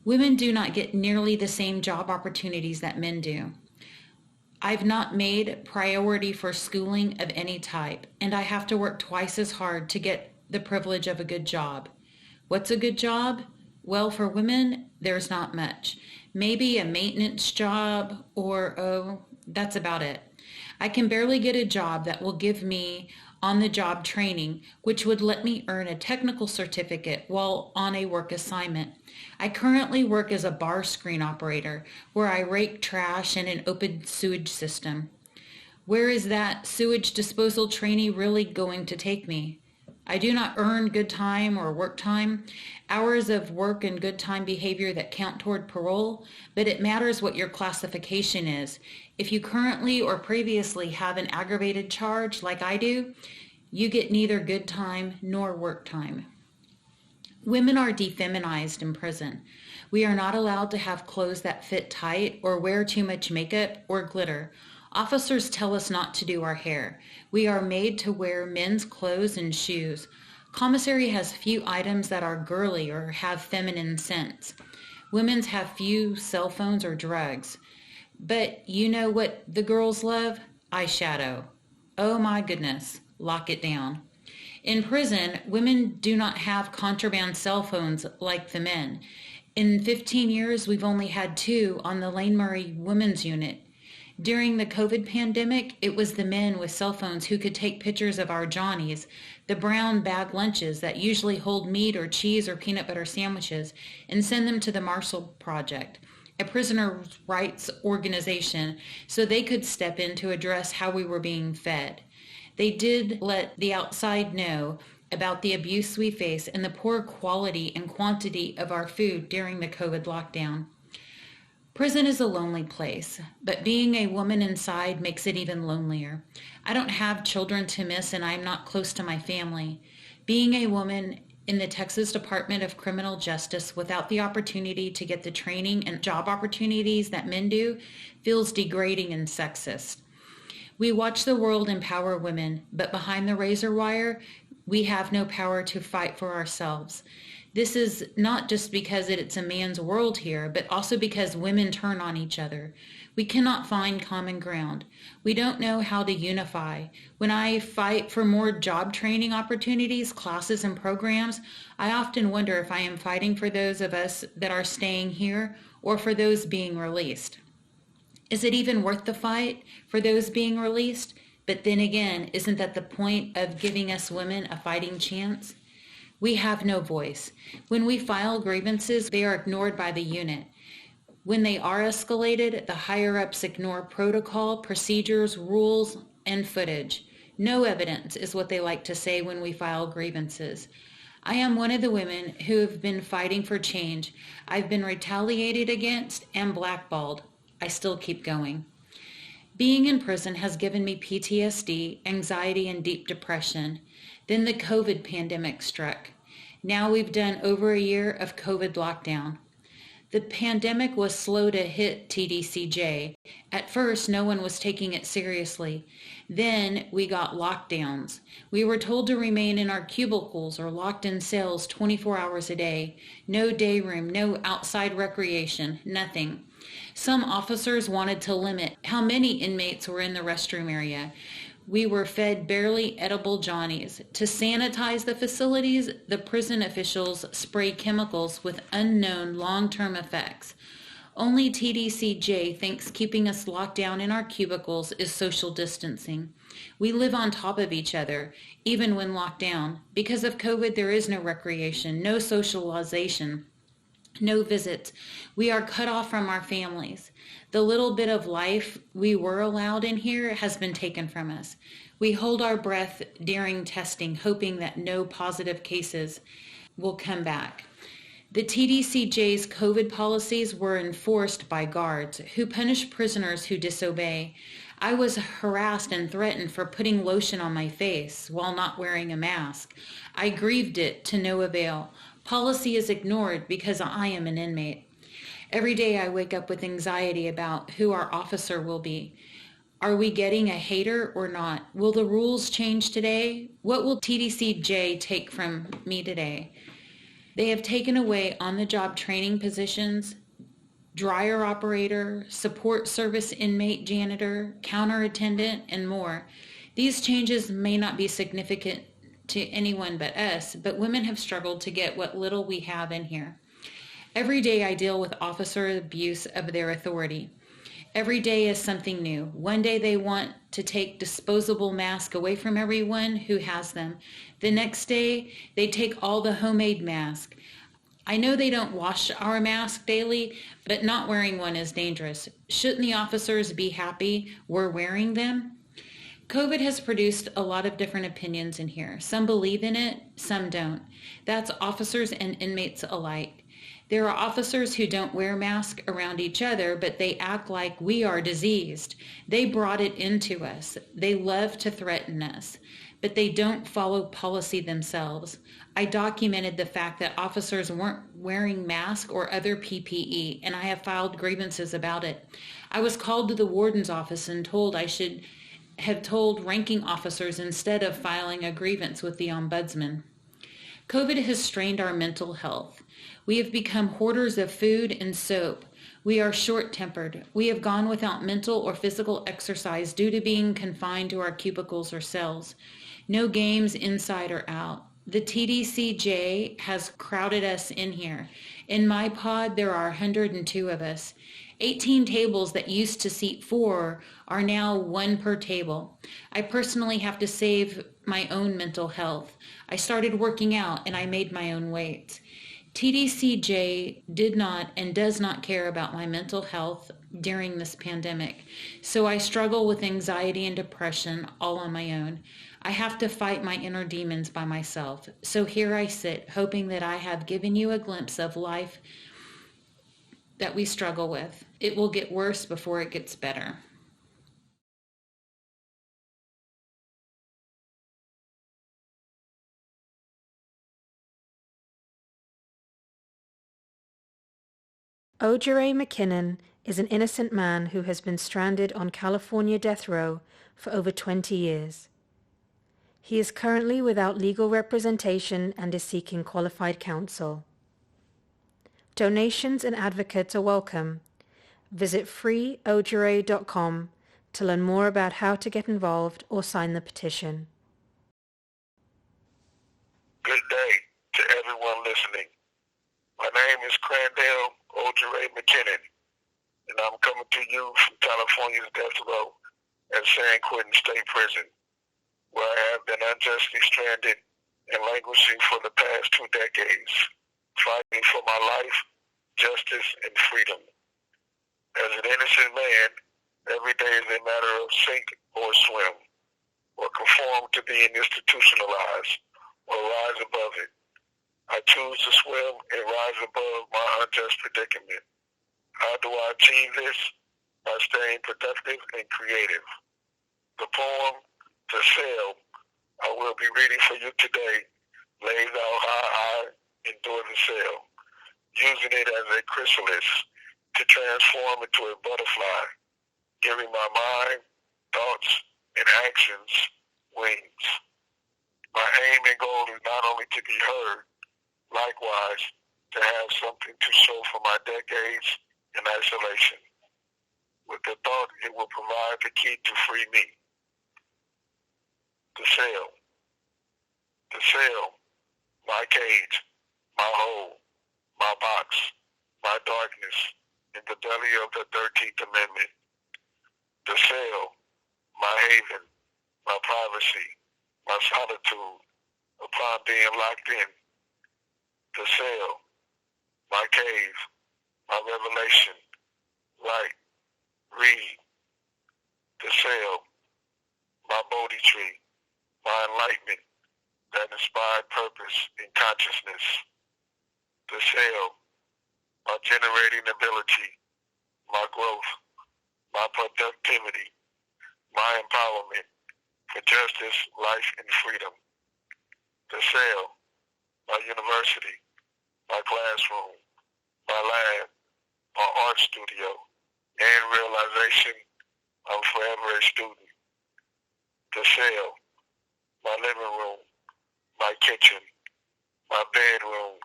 Women do not get nearly the same job opportunities that men do. I've not made priority for schooling of any type, and I have to work twice as hard to get the privilege of a good job. What's a good job? Well, for women, there's not much. Maybe a maintenance job or, that's about it. I can barely get a job that will give me on-the-job training, which would let me earn a technical certificate while on a work assignment. I currently work as a bar screen operator, where I rake trash in an open sewage system. Where is that sewage disposal trainee really going to take me? I do not earn good time or work time, hours of work and good time behavior that count toward parole, but it matters what your classification is. If you currently or previously have an aggravated charge like I do, you get neither good time nor work time. Women are defeminized in prison. We are not allowed to have clothes that fit tight or wear too much makeup or glitter. Officers tell us not to do our hair. We are made to wear men's clothes and shoes. Commissary has few items that are girly or have feminine scents. Women have few cell phones or drugs. But you know what the girls love? Eyeshadow. Oh my goodness, lock it down. In prison, women do not have contraband cell phones like the men. In 15 years, we've only had 2 on the Lane Murray Women's Unit. During the COVID pandemic, it was the men with cell phones who could take pictures of our Johnnies, the brown bag lunches that usually hold meat or cheese or peanut butter sandwiches, and send them to the Marshall Project, a prisoner rights organization, so they could step in to address how we were being fed. They did let the outside know about the abuse we face and the poor quality and quantity of our food during the COVID lockdown. Prison is a lonely place, but being a woman inside makes it even lonelier. I don't have children to miss, and I'm not close to my family. Being a woman in the Texas Department of Criminal Justice without the opportunity to get the training and job opportunities that men do feels degrading and sexist. We watch the world empower women, but behind the razor wire, we have no power to fight for ourselves. This is not just because it's a man's world here, but also because women turn on each other. We cannot find common ground. We don't know how to unify. When I fight for more job training opportunities, classes, and programs, I often wonder if I am fighting for those of us that are staying here or for those being released. Is it even worth the fight for those being released? But then again, isn't that the point of giving us women a fighting chance? We have no voice. When we file grievances, they are ignored by the unit. When they are escalated, the higher-ups ignore protocol, procedures, rules, and footage. No evidence is what they like to say when we file grievances. I am one of the women who have been fighting for change. I've been retaliated against and blackballed. I still keep going. Being in prison has given me PTSD, anxiety, and deep depression. Then the COVID pandemic struck. Now we've done over a year of COVID lockdown. The pandemic was slow to hit TDCJ. At first, no one was taking it seriously. Then we got lockdowns. We were told to remain in our cubicles or locked in cells 24 hours a day. No day room, no outside recreation, nothing. Some officers wanted to limit how many inmates were in the restroom area. We were fed barely edible Johnnies. To sanitize the facilities, the prison officials spray chemicals with unknown long-term effects. Only TDCJ thinks keeping us locked down in our cubicles is social distancing. We live on top of each other, even when locked down. Because of COVID, there is no recreation, no socialization, no visits. We are cut off from our families. The little bit of life we were allowed in here has been taken from us. We hold our breath during testing, hoping that no positive cases will come back. The TDCJ's COVID policies were enforced by guards who punish prisoners who disobey. I was harassed and threatened for putting lotion on my face while not wearing a mask. I grieved it to no avail. Policy is ignored because I am an inmate. Every day I wake up with anxiety about who our officer will be. Are we getting a hater or not? Will the rules change today? What will TDCJ take from me today? They have taken away on-the-job training positions, dryer operator, support service inmate janitor, counter attendant, and more. These changes may not be significant to anyone but us, but women have struggled to get what little we have in here. Every day I deal with officer abuse of their authority. Every day is something new. One day they want to take disposable masks away from everyone who has them. The next day they take all the homemade masks. I know they don't wash our mask daily, but not wearing one is dangerous. Shouldn't the officers be happy we're wearing them? COVID has produced a lot of different opinions in here. Some believe in it, some don't. That's officers and inmates alike. There are officers who don't wear masks around each other, but they act like we are diseased. They brought it into us. They love to threaten us, but they don't follow policy themselves. I documented the fact that officers weren't wearing masks or other PPE, and I have filed grievances about it. I was called to the warden's office and told I should have told ranking officers instead of filing a grievance with the ombudsman. COVID has strained our mental health. We have become hoarders of food and soap. We are short-tempered. We have gone without mental or physical exercise due to being confined to our cubicles or cells. No games inside or out. The TDCJ has crowded us in here. In my pod, there are 102 of us. 18 tables that used to seat 4 are now 1 per table. I personally have to save my own mental health. I started working out and I made my own weights. TDCJ did not and does not care about my mental health during this pandemic, so I struggle with anxiety and depression all on my own. I have to fight my inner demons by myself. So here I sit, hoping that I have given you a glimpse of life that we struggle with. It will get worse before it gets better. Ojore McKinnon is an innocent man who has been stranded on California death row for over 20 years. He is currently without legal representation and is seeking qualified counsel. Donations and advocates are welcome. Visit freeojore.com to learn more about how to get involved or sign the petition. Good day to everyone listening. My name is Cardinal Ojore McKinnon, and I'm coming to you from California's death row at San Quentin State Prison, where I have been unjustly stranded and languishing for the past 2 decades, fighting for my life, justice, and freedom. As an innocent man, every day is a matter of sink or swim, or conform to being institutionalized, or rise above it. I choose to swim and rise above my unjust predicament. How do I achieve this? By staying productive and creative. The poem, "To Sail," I will be reading for you today, lays out how I endure the sail, using it as a chrysalis to transform into a butterfly, giving my mind, thoughts, and actions wings. My aim and goal is not only to be heard, likewise, to have something to show for my decades in isolation, with the thought it will provide the key to free me. The sail. The sail, my cage, my hole, my box, my darkness, in the belly of the 13th Amendment. The sail, my haven, my privacy, my solitude, upon being locked in. The sail, my cave, my revelation, write, read. The sail, my Bodhi tree, my enlightenment that inspired purpose and consciousness. The sail, my generating ability, my growth, my productivity, my empowerment for justice, life, and freedom. The sail, my university, my classroom, my lab, my art studio, and realization I'm forever a student. The sail, my living room, my kitchen, my bedroom,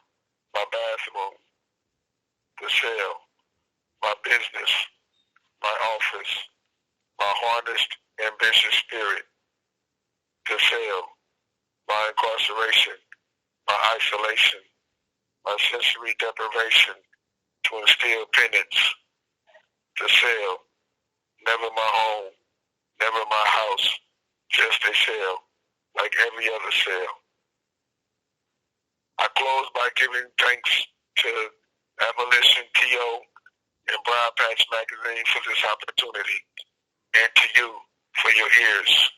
my bathroom. The sail, my business, my office, my harnessed, ambitious spirit. The sail, my incarceration, my isolation, my sensory deprivation to instill penance. The sail, never my home, never my house, just a sail, like every other sail. I close by giving thanks to AbolitionTO and Briarpatch Magazine for this opportunity, and to you for your ears.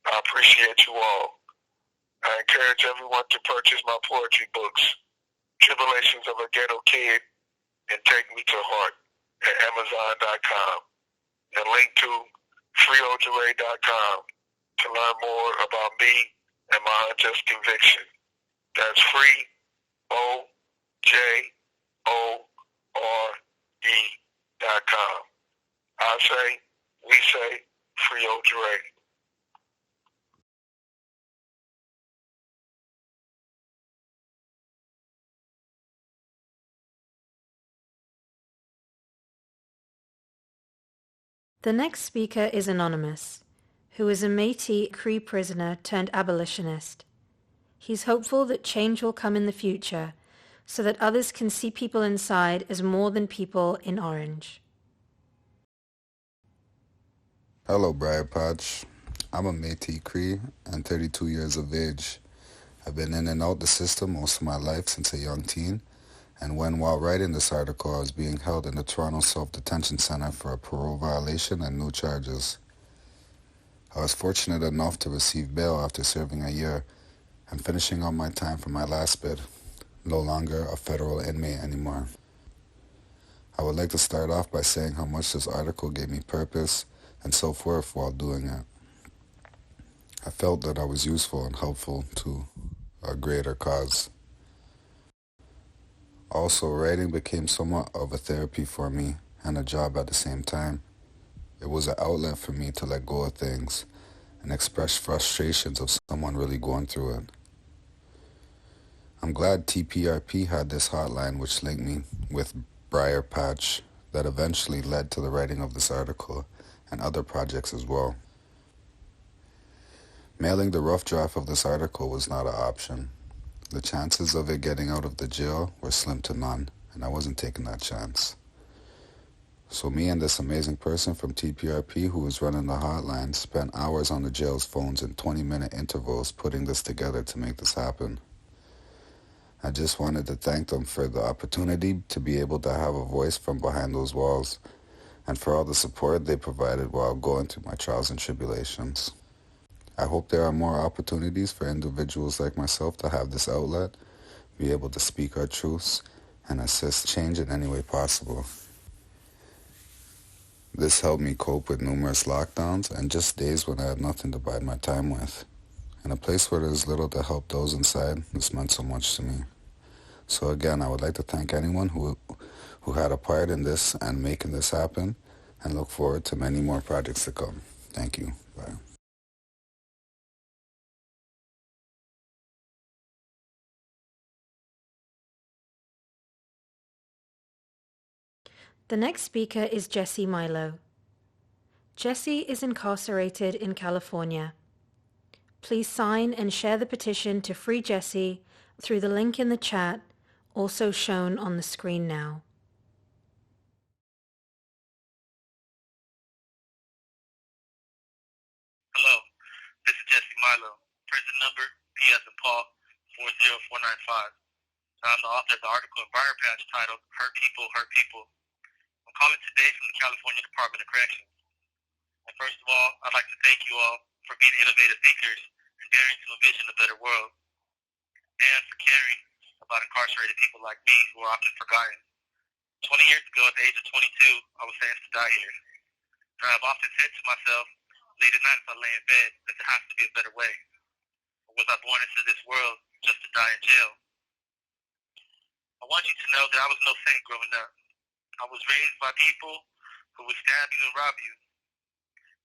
I appreciate you all. I encourage everyone to purchase my poetry books, Tribulations of a Ghetto Kid and Take Me to Heart, at Amazon.com, and link to freeojore.com to learn more about me and my unjust conviction. That's freeojore.com. I say, we say, free Ojore. The next speaker is Anonymous, who is a Métis Cree prisoner turned abolitionist. He's hopeful that change will come in the future so that others can see people inside as more than people in orange. Hello, Briarpatch. I'm a Métis Cree and 32 years of age. I've been in and out the system most of my life since a young teen, and while writing this article, I was being held in the Toronto Self-Detention Centre for a parole violation and new charges. I was fortunate enough to receive bail after serving a year and finishing up my time for my last bit, no longer a federal inmate anymore. I would like to start off by saying how much this article gave me purpose and self-worth while doing it. I felt that I was useful and helpful to a greater cause. Also, writing became somewhat of a therapy for me and a job at the same time. It was an outlet for me to let go of things and express frustrations of someone really going through it. I'm glad TPRP had this hotline which linked me with Briarpatch that eventually led to the writing of this article and other projects as well. Mailing the rough draft of this article was not an option. The chances of it getting out of the jail were slim to none, and I wasn't taking that chance. So me and this amazing person from TPRP who was running the hotline spent hours on the jail's phones in 20-minute intervals putting this together to make this happen. I just wanted to thank them for the opportunity to be able to have a voice from behind those walls and for all the support they provided while going through my trials and tribulations. I hope there are more opportunities for individuals like myself to have this outlet, be able to speak our truths, and assist change in any way possible. This helped me cope with numerous lockdowns and just days when I had nothing to bide my time with. In a place where there's little to help those inside, this meant so much to me. So again, I would like to thank anyone who had a part in this and making this happen, and look forward to many more projects to come. Thank you. Bye. The next speaker is Jessie Milo. Jessie is incarcerated in California. Please sign and share the petition to free Jessie through the link in the chat, also shown on the screen now. Hello, this is Jessie Milo, prison number P as in Paul 40495. I'm the author of the article in Briarpatch titled Hurt People, Hurt People. I'm calling today from the California Department of Corrections. And first of all, I'd like to thank you all for being innovative thinkers and daring to envision a better world, and for caring about incarcerated people like me who are often forgotten. 20 years ago, at the age of 22, I was sentenced to die here. And I've often said to myself, late at night as I lay in bed, that there has to be a better way. Or was I born into this world just to die in jail? I want you to know that I was no saint growing up. I was raised by people who would stab you and rob you.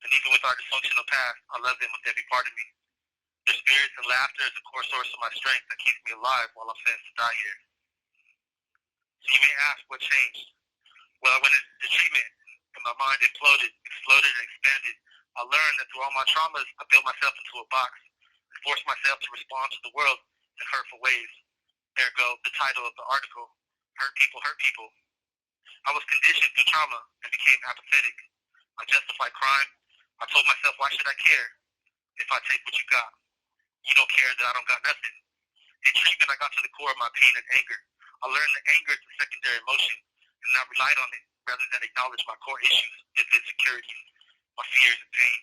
And even with our dysfunctional past, I love them with every part of me. Their spirits and laughter is a core source of my strength that keeps me alive while I'm sentenced to die here. So you may ask, what changed? Well, I went into treatment and my mind exploded and expanded. I learned that through all my traumas, I built myself into a box and forced myself to respond to the world in hurtful ways. Ergo, the title of the article, Hurt People, Hurt People. I was conditioned through trauma and became apathetic. I justified crime. I told myself, why should I care if I take what you got? You don't care that I don't got nothing. In treatment, I got to the core of my pain and anger. I learned that anger is a secondary emotion, and I relied on it rather than acknowledge my core issues, its insecurities, my fears and pain.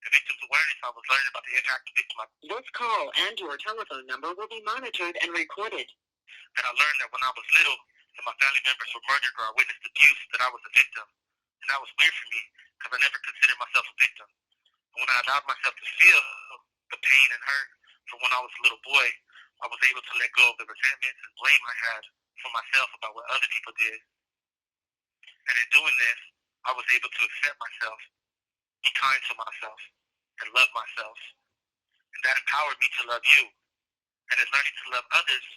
In victims awareness, I was learning about the impact of victim. This call and your telephone number will be monitored and recorded. And I learned that when I was little and my family members were murdered or I witnessed abuse, that I was a victim. And that was weird for me because I never considered myself a victim. And when I allowed myself to feel the pain and hurt from when I was a little boy, I was able to let go of the resentments and blame I had for myself about what other people did. And in doing this, I was able to accept myself, be kind to myself, and love myself. And that empowered me to love you. And in learning to love others,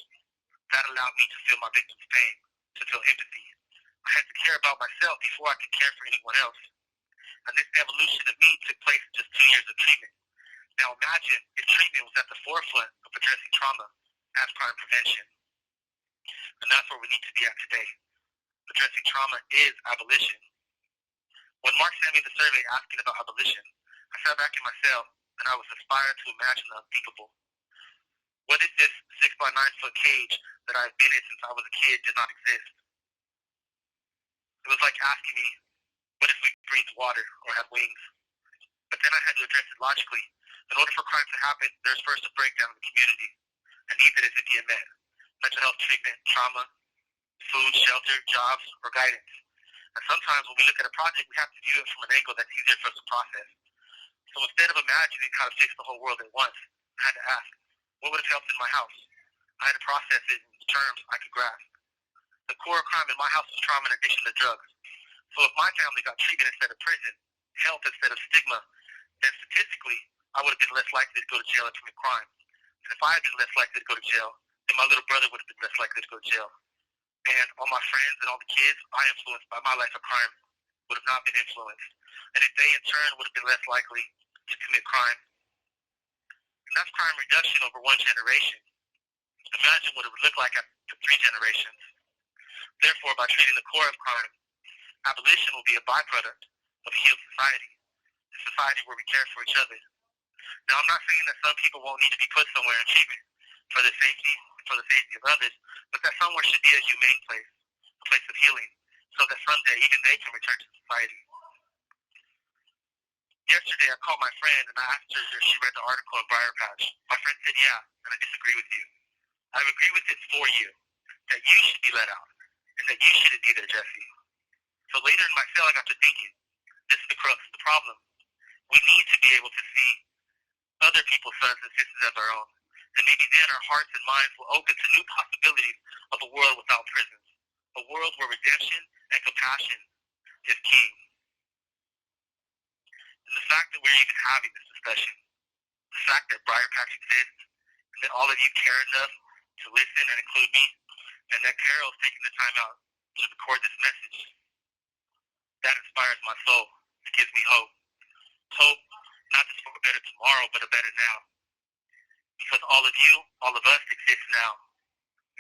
that allowed me to feel my victim's pain, to feel empathy. I had to care about myself before I could care for anyone else. and this evolution of me took place in just 2 years of treatment. Now imagine if treatment was at the forefront of addressing trauma as crime prevention. And that's where we need to be at today. Addressing trauma is abolition. When Mark sent me the survey asking about abolition, I sat back in my cell and I was inspired to imagine the unthinkable. What if this 6 by 9 foot cage that I've been in since I was a kid did not exist? It was like asking me, what if we breathed water or had wings? But then I had to address it logically. In order for crime to happen, there's first a breakdown in the community, a need that isn't being met. Mental health treatment, trauma, food, shelter, jobs, or guidance. And sometimes when we look at a project, we have to view it from an angle that's easier for us to process. So instead of imagining how to fix the whole world at once, I had to ask, what would have helped in my house? I had to process it in terms I could grasp. The core crime in my house was trauma and addiction to drugs. So if my family got treatment instead of prison, health instead of stigma, then statistically, I would have been less likely to go to jail and commit crime. And if I had been less likely to go to jail, then my little brother would have been less likely to go to jail. And all my friends and all the kids I influenced by my life of crime would have not been influenced. And if they in turn would have been less likely to commit crime. And that's crime reduction over one generation. Imagine what it would look like after 3 generations. Therefore, by treating the core of crime, abolition will be a byproduct of a healed society, a society where we care for each other. Now, I'm not saying that some people won't need to be put somewhere in treatment for the safety of others, but that somewhere should be a humane place, a place of healing, so that someday even they can return to society. Yesterday, I called my friend and I asked her if she read the article in Briarpatch. My friend said, yeah, and I disagree with you. I agree with it for you, that you should be let out, and that you shouldn't be there, Jessie. So later in my cell, I got to thinking, this is the crux of the problem. We need to be able to see other people's sons and sisters as our own. And maybe then our hearts and minds will open to new possibilities of a world without prisons, a world where redemption and compassion is king. And the fact that we're even having this discussion, the fact that Briarpatch exists, and that all of you care enough to listen and include me, and that Carol's taking the time out to record this message, that inspires my soul. It gives me hope. Hope not just for a better tomorrow, but a better now. Because all of you, all of us exist now.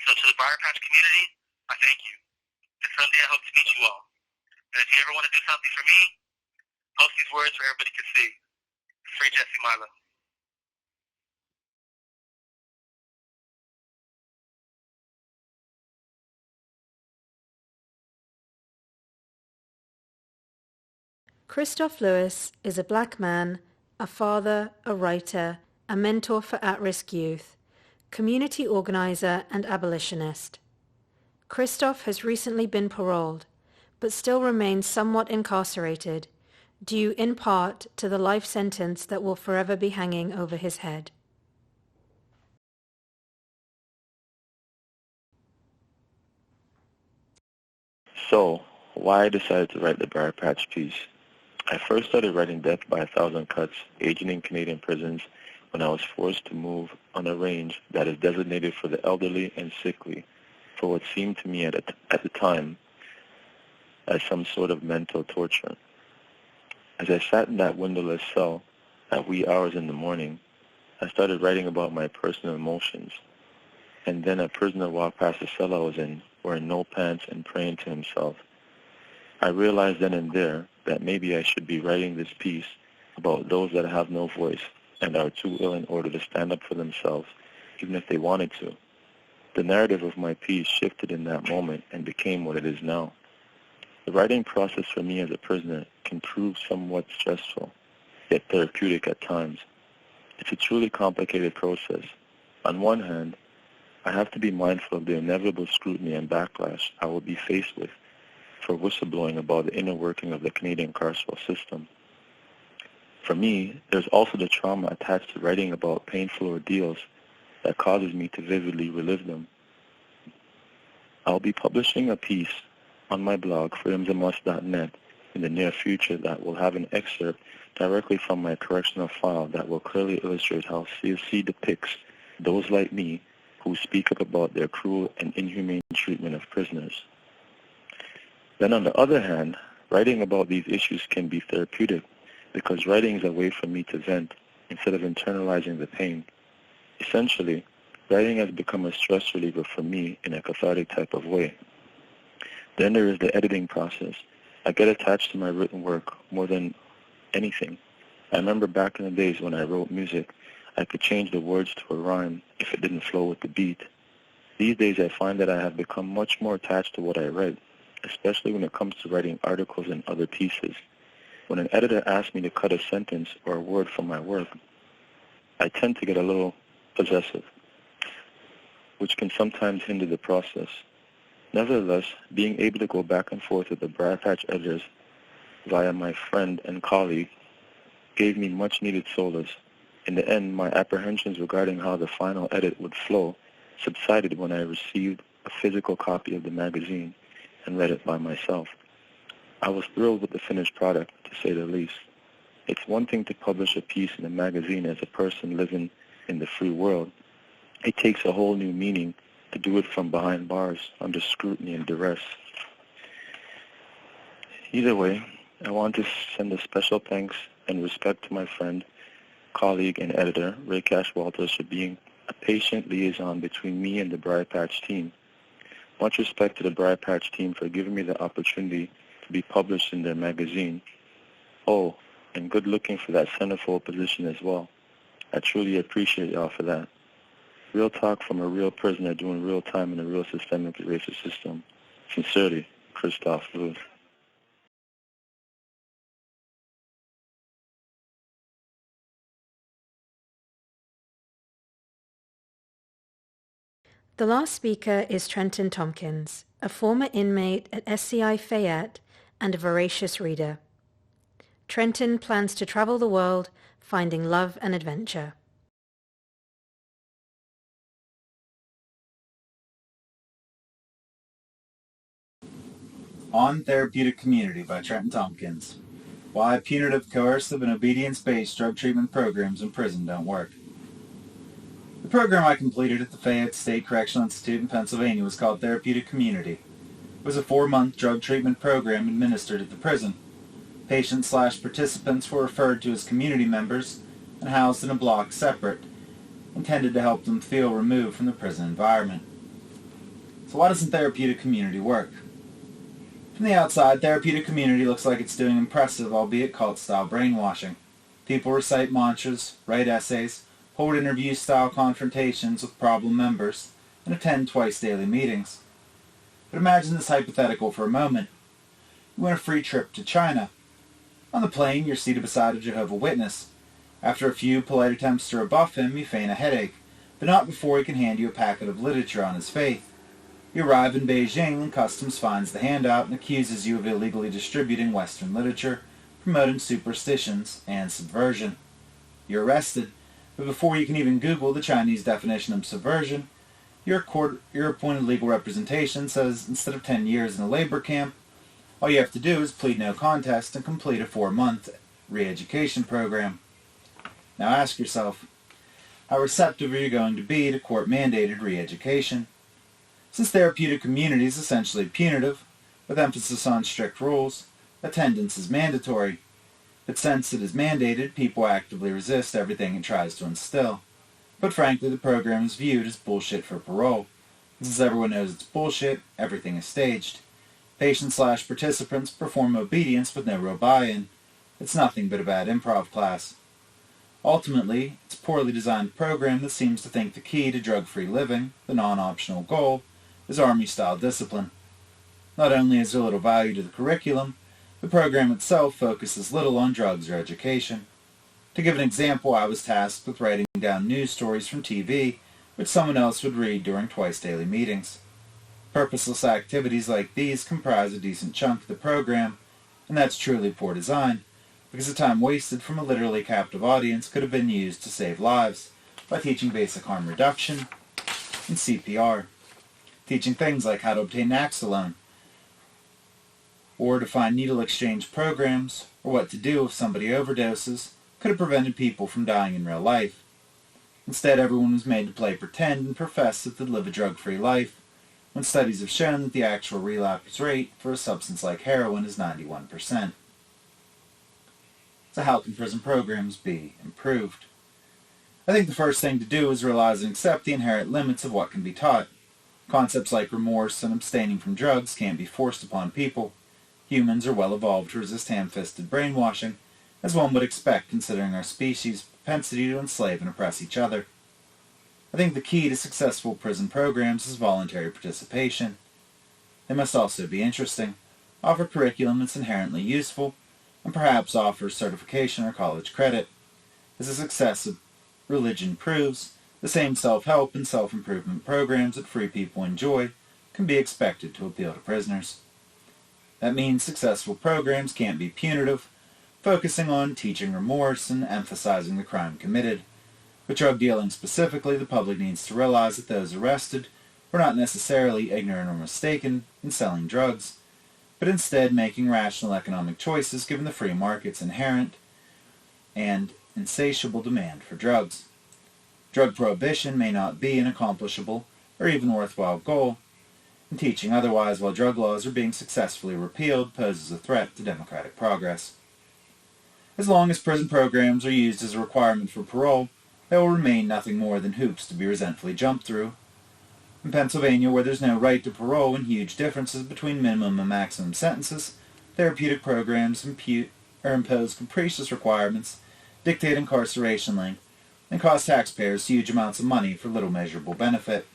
So to the Briarpatch community, I thank you. And someday I hope to meet you all. And if you ever want to do something for me, post these words so everybody can see. Free Jessie Milo. Christophe Lewis is a black man, a father, a writer, a mentor for at-risk youth, community organizer and abolitionist. Christophe has recently been paroled, but still remains somewhat incarcerated, due in part to the life sentence that will forever be hanging over his head. So, why I decided to write the Briarpatch piece. I first started writing Death by 1,000 Cuts, aging in Canadian prisons, when I was forced to move on a range that is designated for the elderly and sickly, for what seemed to me at the time as some sort of mental torture. As I sat in that windowless cell at wee hours in the morning, I started writing about my personal emotions. And then a prisoner walked past the cell I was in, wearing no pants and praying to himself. I realized then and there that maybe I should be writing this piece about those that have no voice and are too ill in order to stand up for themselves, even if they wanted to. The narrative of my piece shifted in that moment and became what it is now. The writing process for me as a prisoner can prove somewhat stressful, yet therapeutic at times. It's a truly complicated process. On one hand, I have to be mindful of the inevitable scrutiny and backlash I will be faced with for whistleblowing about the inner working of the Canadian carceral system. For me, there's also the trauma attached to writing about painful ordeals that causes me to vividly relive them. I'll be publishing a piece on my blog, freedomsamus.net, in the near future that will have an excerpt directly from my correctional file that will clearly illustrate how CFC depicts those like me who speak up about their cruel and inhumane treatment of prisoners. Then on the other hand, Writing about these issues can be therapeutic because writing is a way for me to vent instead of internalizing the pain. Essentially, writing has become a stress reliever for me in a cathartic type of way. Then there is the editing process. I get attached to my written work more than anything. I remember back in the days when I wrote music, I could change the words to a rhyme if it didn't flow with the beat. These days I find that I have become much more attached to what I write, especially when it comes to writing articles and other pieces. When an editor asks me to cut a sentence or a word from my work, I tend to get a little possessive, which can sometimes hinder the process. Nevertheless, being able to go back and forth with the Briarpatch editors via my friend and colleague gave me much needed solace. In the end, my apprehensions regarding how the final edit would flow subsided when I received a physical copy of the magazine and read it by myself. I was thrilled with the finished product, to say the least. It's one thing to publish a piece in a magazine as a person living in the free world. It takes a whole new meaning to do it from behind bars, under scrutiny and duress. Either way, I want to send a special thanks and respect to my friend, colleague, and editor, Ray Cash Walters, for being a patient liaison between me and the Briarpatch team. Much respect to the Briarpatch team for giving me the opportunity to be published in their magazine. Oh, and good looking for that centerfold position as well. I truly appreciate y'all for that. Real talk from a real prisoner doing real time in a real systemic racist system. Sincerely, Christophe. The last speaker is Trenton Thompkins, a former inmate at SCI Fayette and a voracious reader. Trenton plans to travel the world, finding love and adventure. On Therapeutic Community by Trenton Thompkins. Why punitive, coercive, and obedience-based drug treatment programs in prison don't work. The program I completed at the Fayette State Correctional Institute in Pennsylvania was called Therapeutic Community. It was a 4-month drug treatment program administered at the prison. Patients/participants were referred to as community members and housed in a block separate, intended to help them feel removed from the prison environment. So why doesn't Therapeutic Community work? From the outside, Therapeutic Community looks like it's doing impressive, albeit cult-style brainwashing. People recite mantras, write essays, hold interview-style confrontations with problem members, and attend twice-daily meetings. But imagine this hypothetical for a moment. You win a free trip to China. On the plane, you're seated beside a Jehovah's Witness. After a few polite attempts to rebuff him, you feign a headache, but not before he can hand you a packet of literature on his faith. You arrive in Beijing, and Customs finds the handout and accuses you of illegally distributing Western literature, promoting superstitions, and subversion. You're arrested, but before you can even Google the Chinese definition of subversion, your appointed legal representation says instead of 10 years in a labor camp, all you have to do is plead no contest and complete a 4-month re-education program. Now ask yourself, how receptive are you going to be to court-mandated re-education? Since Therapeutic Community is essentially punitive, with emphasis on strict rules, attendance is mandatory. But since it is mandated, people actively resist everything it tries to instill. But frankly, the program is viewed as bullshit for parole. And since everyone knows it's bullshit, everything is staged. Patients/participants perform obedience with no real buy-in. It's nothing but a bad improv class. Ultimately, it's a poorly designed program that seems to think the key to drug-free living, the non-optional goal, is Army-style discipline. Not only is there little value to the curriculum, the program itself focuses little on drugs or education. To give an example, I was tasked with writing down news stories from TV, which someone else would read during twice-daily meetings. Purposeless activities like these comprise a decent chunk of the program, and that's truly poor design, because the time wasted from a literally captive audience could have been used to save lives by teaching basic harm reduction and CPR, teaching things like how to obtain Naxalone, or to find needle exchange programs, or what to do if somebody overdoses, could have prevented people from dying in real life. Instead, everyone was made to play pretend and profess that they'd live a drug-free life, when studies have shown that the actual relapse rate for a substance like heroin is 91%. So how can prison programs be improved? I think the first thing to do is realize and accept the inherent limits of what can be taught. Concepts like remorse and abstaining from drugs can't be forced upon people. Humans are well evolved to resist ham-fisted brainwashing, as one would expect considering our species' propensity to enslave and oppress each other. I think the key to successful prison programs is voluntary participation. They must also be interesting, offer curriculum that's inherently useful, and perhaps offer certification or college credit. As the success of religion proves, the same self-help and self-improvement programs that free people enjoy can be expected to appeal to prisoners. That means successful programs can't be punitive, focusing on teaching remorse and emphasizing the crime committed. With drug dealing specifically, the public needs to realize that those arrested were not necessarily ignorant or mistaken in selling drugs, but instead making rational economic choices given the free market's inherent and insatiable demand for drugs. Drug prohibition may not be an accomplishable or even worthwhile goal, and teaching otherwise while drug laws are being successfully repealed poses a threat to democratic progress. As long as prison programs are used as a requirement for parole, they will remain nothing more than hoops to be resentfully jumped through. In Pennsylvania, where there's no right to parole and huge differences between minimum and maximum sentences, therapeutic programs impose capricious requirements, dictate incarceration length, and cost taxpayers huge amounts of money for little measurable benefit.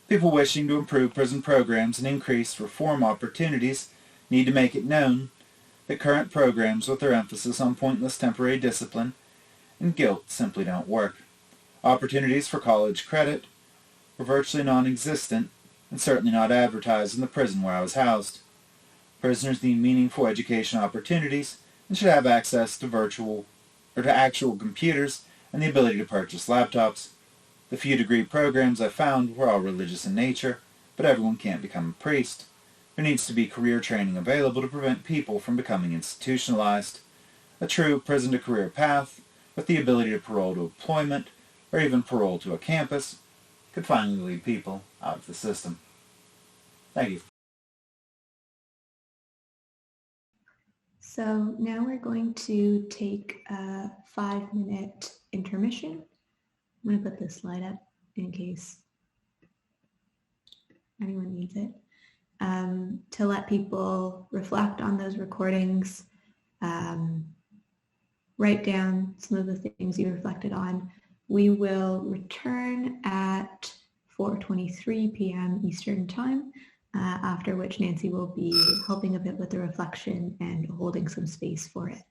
People wishing to improve prison programs and increase reform opportunities need to make it known that current programs with their emphasis on pointless temporary discipline and guilt simply don't work. Opportunities for college credit were virtually non-existent and certainly not advertised in the prison where I was housed. Prisoners need meaningful education opportunities and should have access to actual computers and the ability to purchase laptops. The few degree programs I found were all religious in nature, but everyone can't become a priest. There needs to be career training available to prevent people from becoming institutionalized. A true prison-to-career path, with the ability to parole to employment, or even parole to a campus, could finally lead people out of the system. Thank you. So now we're going to take a 5-minute intermission. I'm going to put this slide up in case anyone needs it, to let people reflect on those recordings, write down some of the things you reflected on. We will return at 4:23 p.m. Eastern Time, after which Nancy will be helping a bit with the reflection and holding some space for it.